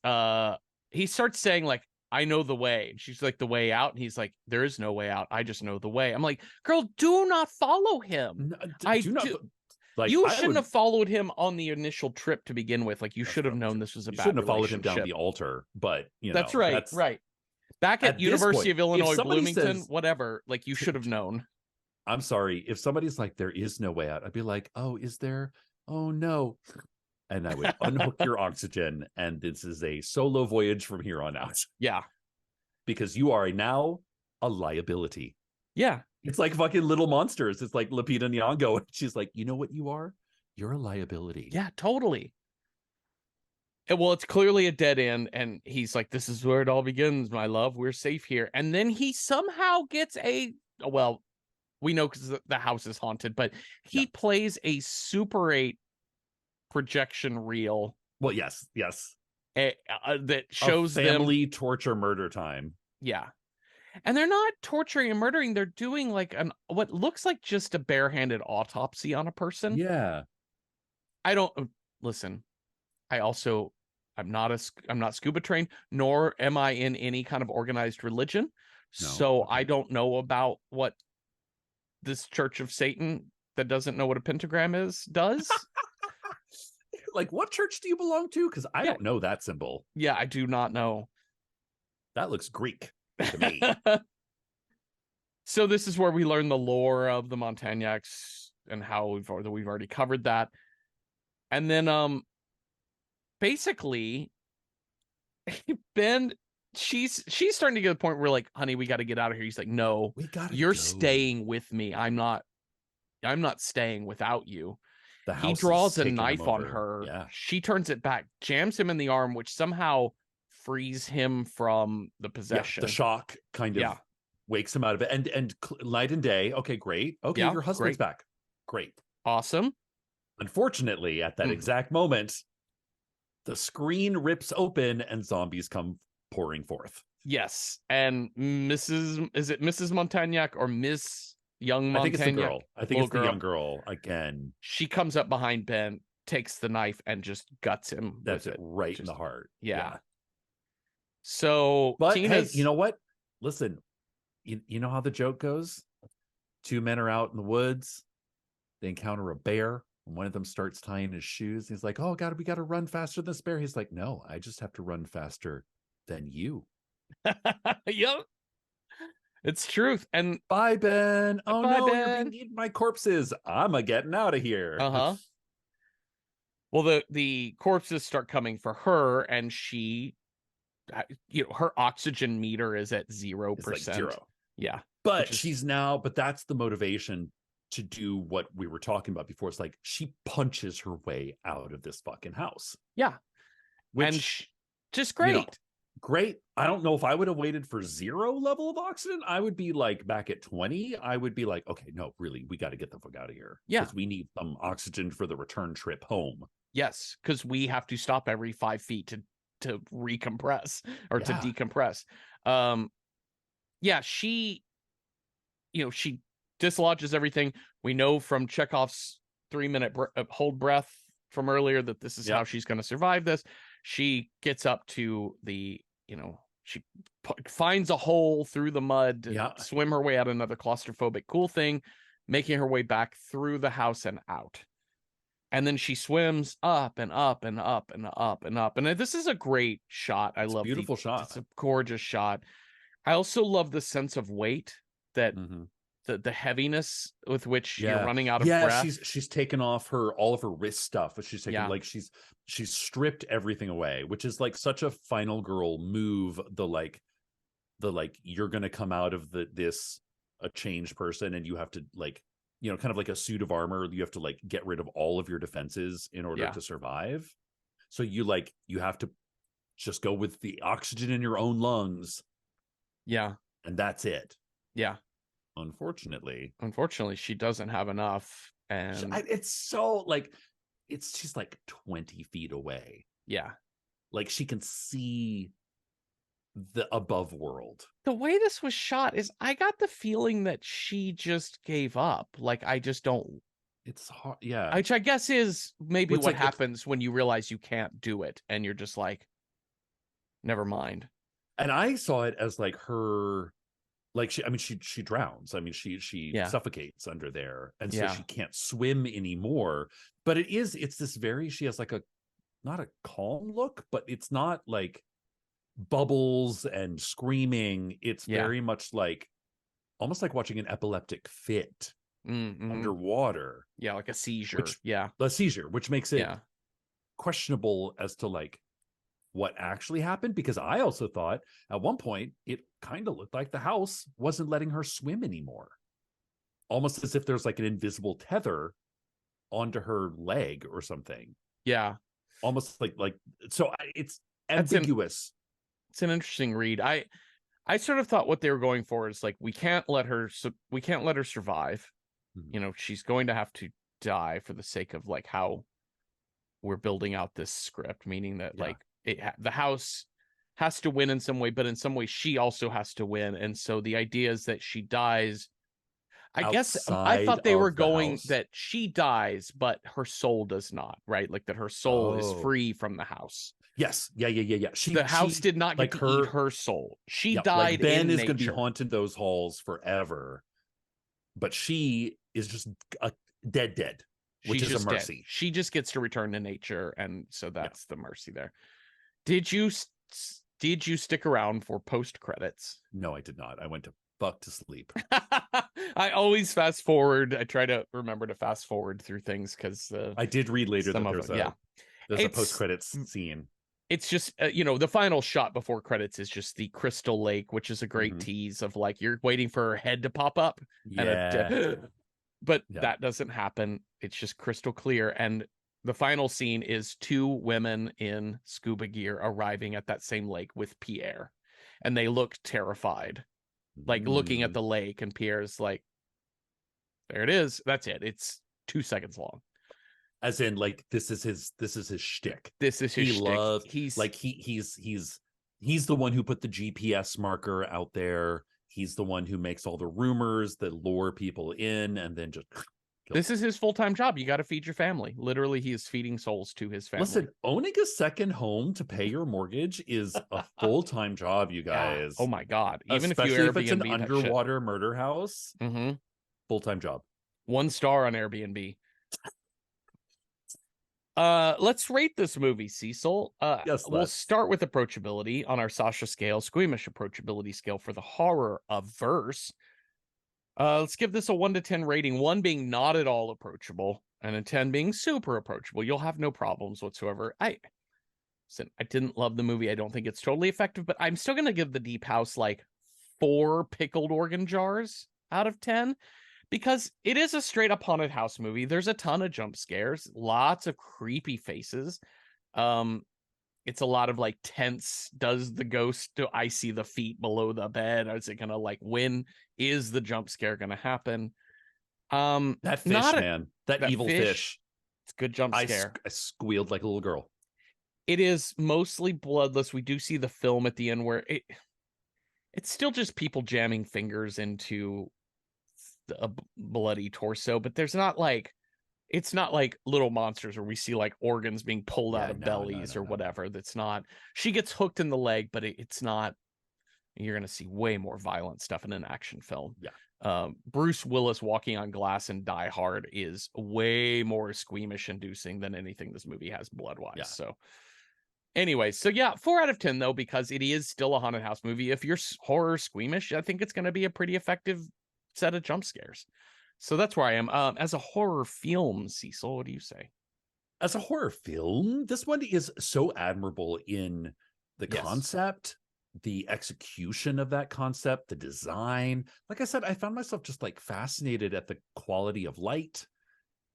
he starts saying like, I know the way. And she's like, the way out. And he's like, there is no way out. I just know the way. I'm like, girl, do not follow him. You shouldn't have followed him on the initial trip to begin with. Like, you should have known this was a bad shouldn't have followed him down the altar, but that's right. Right. Back at University of Illinois, Bloomington, whatever, like you should have known. I'm sorry. If somebody's like, there is no way out, I'd be like, oh, is there? Oh, no. And I would unhook your oxygen. And this is a solo voyage from here on out. Yeah. Because you are now a liability. Yeah. It's like fucking Little Monsters. It's like Lupita Nyong'o. And she's like, you know what you are? You're a liability. Yeah, totally. Well, it's clearly a dead end. And he's like, this is where it all begins, my love. We're safe here. And then he somehow gets we know because the house is haunted, but he plays a Super 8 projection reel. Well, yes. That shows family torture murder time. Yeah. And they're not torturing and murdering. They're doing like what looks like just a barehanded autopsy on a person. Yeah. I don't listen. I'm not scuba trained, nor am I in any kind of organized religion. No. So I don't know about what this Church of Satan that doesn't know what a pentagram is does. Like, what church do you belong to? Because I don't know that symbol. Yeah, I do not know. That looks Greek to me. So this is where we learn the lore of the Montagnacs and how we've already covered that. And then basically Ben, she's starting to get to the point where like, honey, we got to get out of here. He's like, no, you're staying with me. I'm not staying without you. He draws a knife on her. Yeah. She turns it back, jams him in the arm, which somehow frees him from the possession. The shock kind of wakes him out of it. And night and day. Okay, great. Okay, your husband's back. Great. Awesome. Unfortunately, at that exact moment, the screen rips open and zombies come pouring forth. Yes. And is it Mrs. Montagnac or Miss Young Montagnac? I think it's the girl. I think it's the young girl again. She comes up behind Ben, takes the knife, and just guts him. That's it. Right in the heart. Yeah. So, but hey, you know what? Listen, you know how the joke goes? Two men are out in the woods. They encounter a bear. And one of them starts tying his shoes. He's like, oh, we got to run faster than this bear. He's like, no, I just have to run faster than you. Yep. It's truth. And bye, Ben. Oh, bye, no, Ben. You're being eaten by corpses. I'm getting out of here. Uh-huh. Well, the corpses start coming for her, and she, her oxygen meter is at 0%. It's like 0. Yeah. But that's the motivation to do what we were talking about before. It's like she punches her way out of this fucking house. Yeah. Which, And just you great. know, great. I don't know if I would have waited for 0 level of oxygen. I would be like back at 20. I would be like, okay, no, really, we got to get the fuck out of here. Yeah. Because we need some oxygen for the return trip home. Yes, because we have to stop every 5 feet to recompress or to decompress. Yeah, she dislodges everything. We know from Chekhov's 3-minute hold breath from earlier that this is how she's going to survive this. She gets up to the, she finds a hole through the mud to swim her way out. Another claustrophobic cool thing, making her way back through the house and out. And then she swims up and up and up and up and up. And this is a great shot. I love beautiful shot. It's a gorgeous shot. I also love the sense of weight that the heaviness with which you're running out of breath. She's taken off all of her wrist stuff, but she's taken like she's stripped everything away, which is like such a final girl move. The you're gonna come out of this a changed person, and you have to kind of like a suit of armor. You have to get rid of all of your defenses in order to survive. So you have to just go with the oxygen in your own lungs. Yeah. And that's it. Yeah. Unfortunately, she doesn't have enough. And it's so she's 20 feet away. Yeah. She can see the above world. The way this was shot is I got the feeling that she just gave up. I just don't. It's hard. Yeah. Which I guess is maybe what happens when you realize you can't do it. And you're just never mind. And I saw it as her, she drowns. She suffocates under there. And so she can't swim anymore. But it's this she has not a calm look, but it's not bubbles and screaming. It's very much almost like watching an epileptic fit underwater. Yeah, like a seizure. A seizure, which makes it questionable as to what actually happened, because I also thought at one point it kind of looked like the house wasn't letting her swim anymore, almost as if there's an invisible tether onto her leg or something. Yeah, almost so it's ambiguous. It's an interesting read. I sort of thought what they were going for is we can't let her survive. She's going to have to die for the sake of how we're building out this script, meaning that the house has to win in some way, but in some way she also has to win. And so the idea is that she dies. I guess I thought they were going that she dies, but her soul does not, right? That her soul is free from the house. Yes. Yeah. The house did not get to eat her soul. She died Ben in is nature. going to be haunting those halls forever, but she is just dead. Which is a mercy. Dead. She just gets to return to nature, and so that's the mercy there. Did you stick around for post credits? No, I did not. I went to fuck to sleep. I always fast forward. I try to remember to fast forward through things because I did read later that there's a post credits scene. It's just the final shot before credits is just the crystal lake, which is a great tease of you're waiting for her head to pop up. But that doesn't happen. It's just crystal clear. And the final scene is 2 women in scuba gear arriving at that same lake with Pierre. And they look terrified, looking at the lake. And Pierre's there it is. That's it. It's 2 seconds long. As in, this is his shtick. This is his shtick. He's the one who put the GPS marker out there. He's the one who makes all the rumors that lure people in, and then just this is his full-time job. You got to feed your family. Literally, he is feeding souls to his family. Listen, owning a second home to pay your mortgage is a full-time job, you guys. Oh my God. Even especially if if it's an underwater murder house, full-time job. 1 star on Airbnb. Let's rate this movie, Cecil. Yes, we'll start with approachability on our Sasha scale, squeamish approachability scale for the horror averse. Let's give this a 1 to 10 rating, 1 being not at all approachable and a 10 being super approachable. You'll have no problems whatsoever. I didn't love the movie. I don't think it's totally effective, but I'm still going to give the Deep House 4 pickled organ jars out of 10. because it is a straight up haunted house movie. There's a ton of jump scares, lots of creepy faces. Um, it's a lot of like tense. Does the ghost, do I see the feet below the bed? Is it gonna like when is the jump scare gonna happen? That Not fish, man, that that evil fish. fish. It's a good jump scare. I squealed like a little girl. It is mostly bloodless. We do see the film at the end where it's still just people jamming fingers into a bloody torso, but there's not like it's not like Little Monsters where we see like organs being pulled out Yeah, of no, bellies or whatever. That's not. She gets hooked in the leg, but it's not. You're gonna see way more violent stuff in an action film. Yeah. Bruce Willis walking on glass in Die Hard is way more squeamish inducing than anything this movie has blood wise. Yeah. So anyway, so yeah, 4 out of 10 though, because it is still a haunted house movie. If you're horror squeamish, I think it's going to be a pretty effective set of jump scares. So that's where I am. As a horror film, Cecil, what do you say? As a horror film, this one is so admirable in the Yes. concept, the execution of that concept, the design. Like I said, I found myself just like fascinated at the quality of light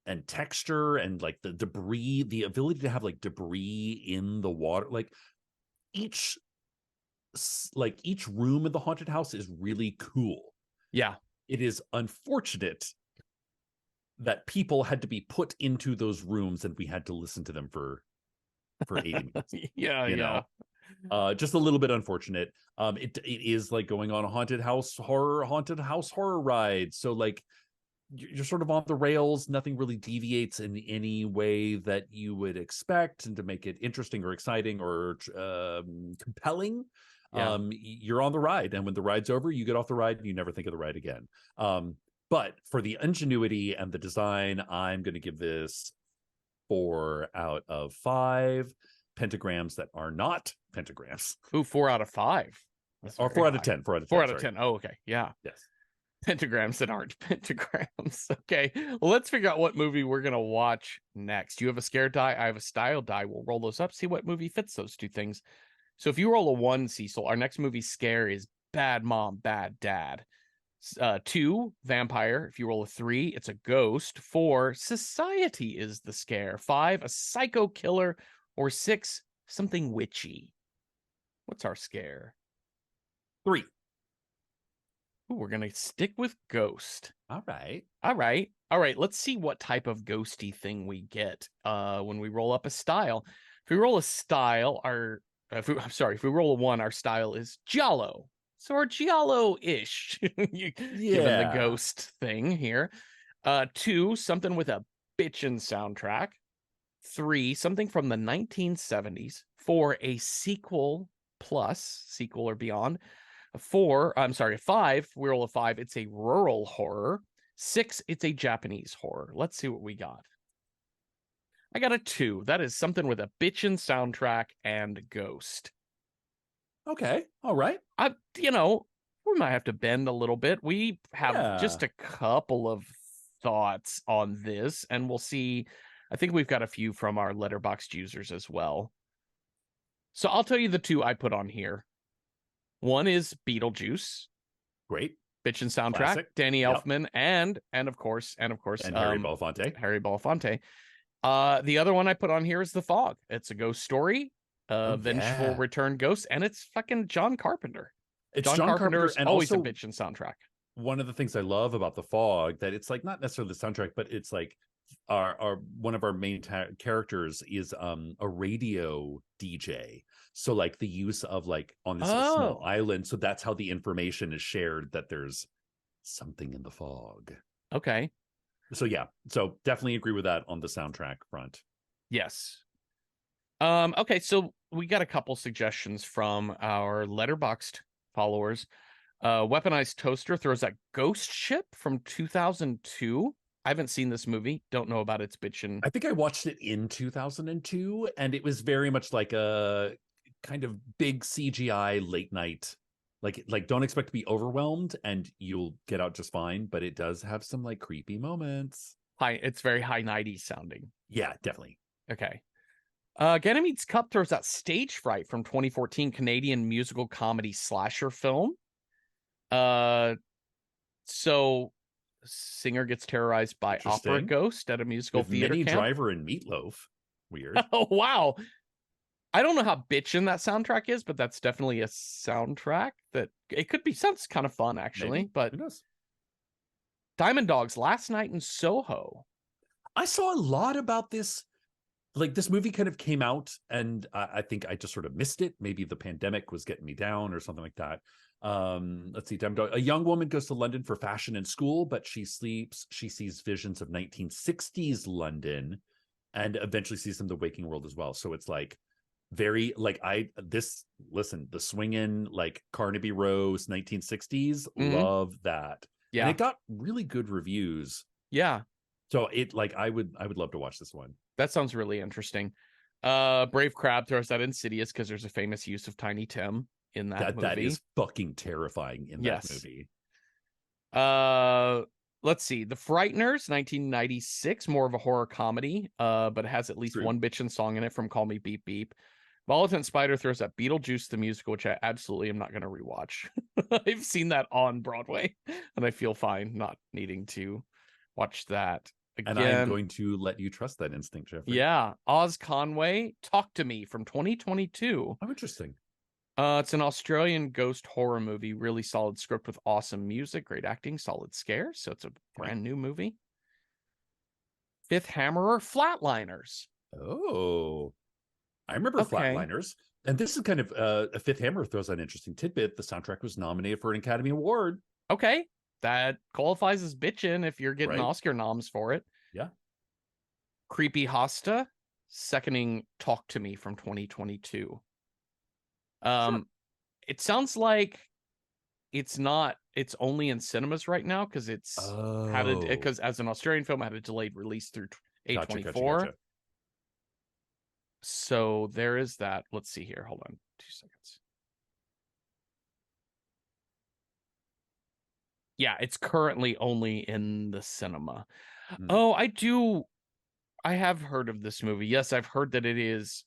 and texture and like the debris, the ability to have like debris in the water. Each each room in the haunted house is really cool. Yeah. It is unfortunate that people had to be put into those rooms and we had to listen to them for 80 minutes. Yeah, you yeah. know, just a little bit unfortunate. It is like going on a haunted house horror ride. So like you're sort of on the rails. Nothing really deviates in any way that you would expect, and to make it interesting or exciting or compelling, Yeah. you're on the ride. And when the ride's over, you get off the ride and you never think of the ride again. But for the ingenuity and the design, I'm going to give this 4 out of 5 pentagrams that are not pentagrams. Ooh, 4 out of 5. Or 4 out of 10. 4 out of 10. 4 out of 10. Oh, okay. Yeah. Yes. Pentagrams that aren't pentagrams. Okay. Well, let's figure out what movie we're going to watch next. You have a scare die. I have a style die. We'll roll those up, see what movie fits those two things. So if you roll a 1, Cecil, our next movie scare is Bad Mom, Bad Dad. 2, vampire. If you roll a 3, it's a ghost. 4, society is the scare. 5, a psycho killer. Or 6, something witchy. What's our scare? 3. Ooh, we're going to stick with ghost. All right. All right. Let's see what type of ghosty thing we get when we roll up a style. If we roll a style, if we roll a 1, our style is Giallo. So we're Giallo-ish, given the ghost thing here. 2, something with a bitchin' soundtrack. 3, something from the 1970s. 4, a sequel or beyond. 5, we roll a 5, it's a rural horror. 6, it's a Japanese horror. Let's see what we got. I got a 2. That is something with a bitchin' soundtrack and ghost. Okay. All right. We might have to bend a little bit. We have just a couple of thoughts on this, and we'll see. I think we've got a few from our Letterboxd users as well. So I'll tell you the 2 I put on here. 1 is Beetlejuice. Great. Bitchin' soundtrack. Classic. Danny Elfman and of course, and Harry Belafonte. Harry Belafonte. The other one I put on here is The Fog. It's a ghost story. Vengeful return ghost, and it's fucking John Carpenter. It's John Carpenter's and always also, a bitchin' soundtrack. One of the things I love about The Fog, that it's like not necessarily the soundtrack, but it's like our one of our main characters is a radio DJ. So like the use of like on this small island, so that's how the information is shared, that there's something in the fog. Okay. So yeah, so definitely agree with that on the soundtrack front. Yes. Okay, so we got a couple suggestions from our Letterboxd followers. Weaponized Toaster throws that Ghost Ship from 2002. I haven't seen this movie. Don't know about its bitchin'. I think I watched it in 2002, and it was very much like a kind of big CGI late night. Like don't expect to be overwhelmed, and you'll get out just fine. But it does have some like creepy moments. It's very high 90s sounding. Yeah, definitely. Okay. Ganymede's Cup throws out Stage Fright from 2014 Canadian musical comedy slasher film. So Singer gets terrorized by opera Interesting. ghost at a musical With theater Minnie camp. Driver and Meatloaf. Weird. Oh, wow. I don't know how bitchin' that soundtrack is, but that's definitely a soundtrack that it could be. Sounds kind of fun, actually. Maybe. But Who knows? Diamond Dogs, Last Night in Soho. I saw a lot about this. Like this movie kind of came out, and I think I just sort of missed it. Maybe the pandemic was getting me down or something like that. Let's see. A young woman goes to London for fashion and school, but she sees visions of 1960s London, and eventually sees in the waking world as well. So it's like very like the swinging like Carnaby Rose 1960s. Mhm. Love that, and Yeah. it got really good reviews. Yeah. So it like I would love to watch this one. That sounds really interesting. Brave Crab throws that Insidious because there's a famous use of Tiny Tim in that That movie. is fucking terrifying in that Yes. movie. Let's see. The Frighteners, 1996, more of a horror comedy, but it has at least True. one bitchin' song in it from Call Me Beep Beep. Volatile Spider throws that Beetlejuice the musical, which I absolutely am not going to rewatch. I've seen that on Broadway, and I feel fine not needing to watch that And I'm again. going to let you trust that instinct, Jeffrey. Yeah, Oz Conway, Talk to Me from 2022. Oh, interesting. It's an Australian ghost horror movie. Really solid script with awesome music, great acting, solid scares. So it's a brand new movie. Fifth Hammerer, Flatliners. Oh, I remember Okay. Flatliners. And this is kind of a Fifth Hammer throws out an interesting tidbit. The soundtrack was nominated for an Academy Award. Okay. That qualifies as bitchin' if you're getting Right? Oscar noms for it. Yeah. Creepy Hosta, seconding Talk to Me from 2022. Sure. It sounds like it's only in cinemas right now because Oh, as an Australian film, it had a delayed release through gotcha, gotcha, A24. gotcha. So there is that. Let's see here. Hold on 2 seconds. Yeah, it's currently only in the cinema. Hmm. Oh, I have heard of this movie. Yes, I've heard that it is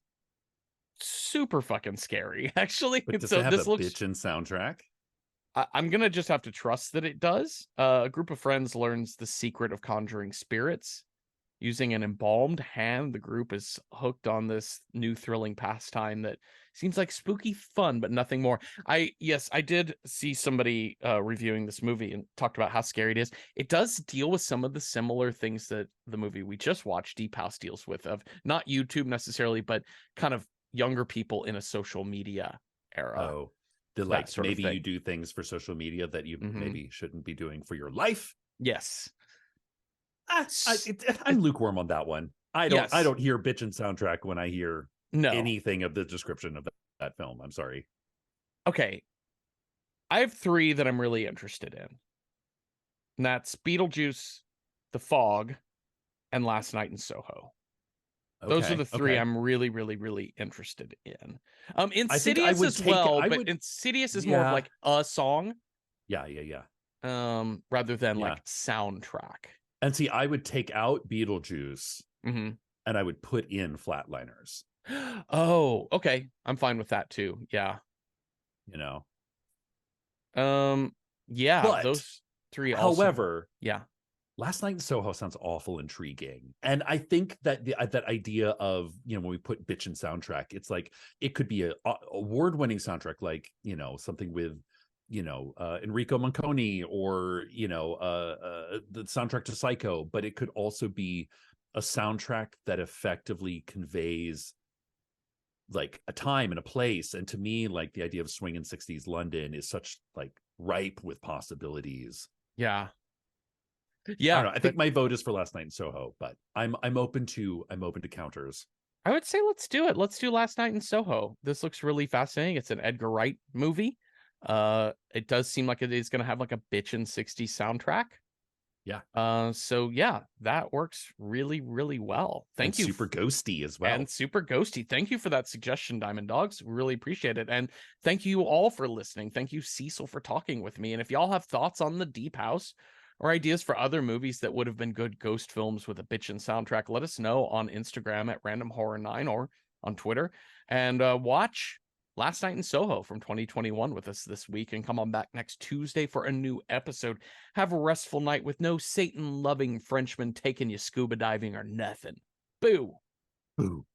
super fucking scary, actually. But does So it have a this looks bitchin' soundtrack? I'm gonna just have to trust that it does. A group of friends learns the secret of conjuring spirits. Using an embalmed hand, the group is hooked on this new thrilling pastime that seems like spooky fun, but nothing more. Yes, I did see somebody reviewing this movie and talked about how scary it is. It does deal with some of the similar things that the movie we just watched, Deep House, deals with, of not YouTube necessarily, but kind of younger people in a social media era, Oh, the that like sort of maybe you thing. do things for social media that you Hmm. maybe shouldn't be doing for your life. Yes. I'm lukewarm on that one. I Yes. don't hear bitchin' soundtrack when I hear No. anything of the description of that film. I'm sorry. Okay. I have 3 that I'm really interested in. And that's Beetlejuice, The Fog, and Last Night in Soho. Those are Okay, the 3 okay. I'm really, really, really interested in. I think I Insidious would as take. well, I but would. Insidious is more of Yeah, like a song, yeah, yeah, yeah, rather than yeah. like soundtrack. And see, I would take out Beetlejuice Hmm. and I would put in Flatliners. Oh, okay. I'm fine with that too. Yeah. You know, Um, yeah, but those 3 also. however, Yeah. Last Night in Soho sounds awful intriguing, and I think that that idea of when we put bitch in soundtrack, it's like it could be a award-winning soundtrack, like something with Enrico Manconi, or the soundtrack to Psycho, but it could also be a soundtrack that effectively conveys like a time and a place. And to me, like the idea of swinging 60s London is such like ripe with possibilities. Yeah. I Yeah, don't know. I that think my vote is for Last Night in Soho, but I'm open to counters. I would say let's do it. Let's do Last Night in Soho. This looks really fascinating. It's an Edgar Wright movie. It does seem like it is going to have like a bitchin' 60s soundtrack. Yeah, So yeah, that works really, really well. and Thank you. super ghosty as And well. super ghosty. Thank you for that suggestion, Diamond Dogs. Really appreciate it. And thank you all for listening. Thank you, Cecil, for talking with me. And if y'all have thoughts on the Deep House or ideas for other movies that would have been good ghost films with a bitchin' soundtrack, let us know on Instagram at Random Horror 9 or on Twitter. And watch Last Night in Soho from 2021 with us this week, and come on back next Tuesday for a new episode. Have a restful night with no Satan-loving Frenchman taking you scuba diving or nothing. Boo! Boo.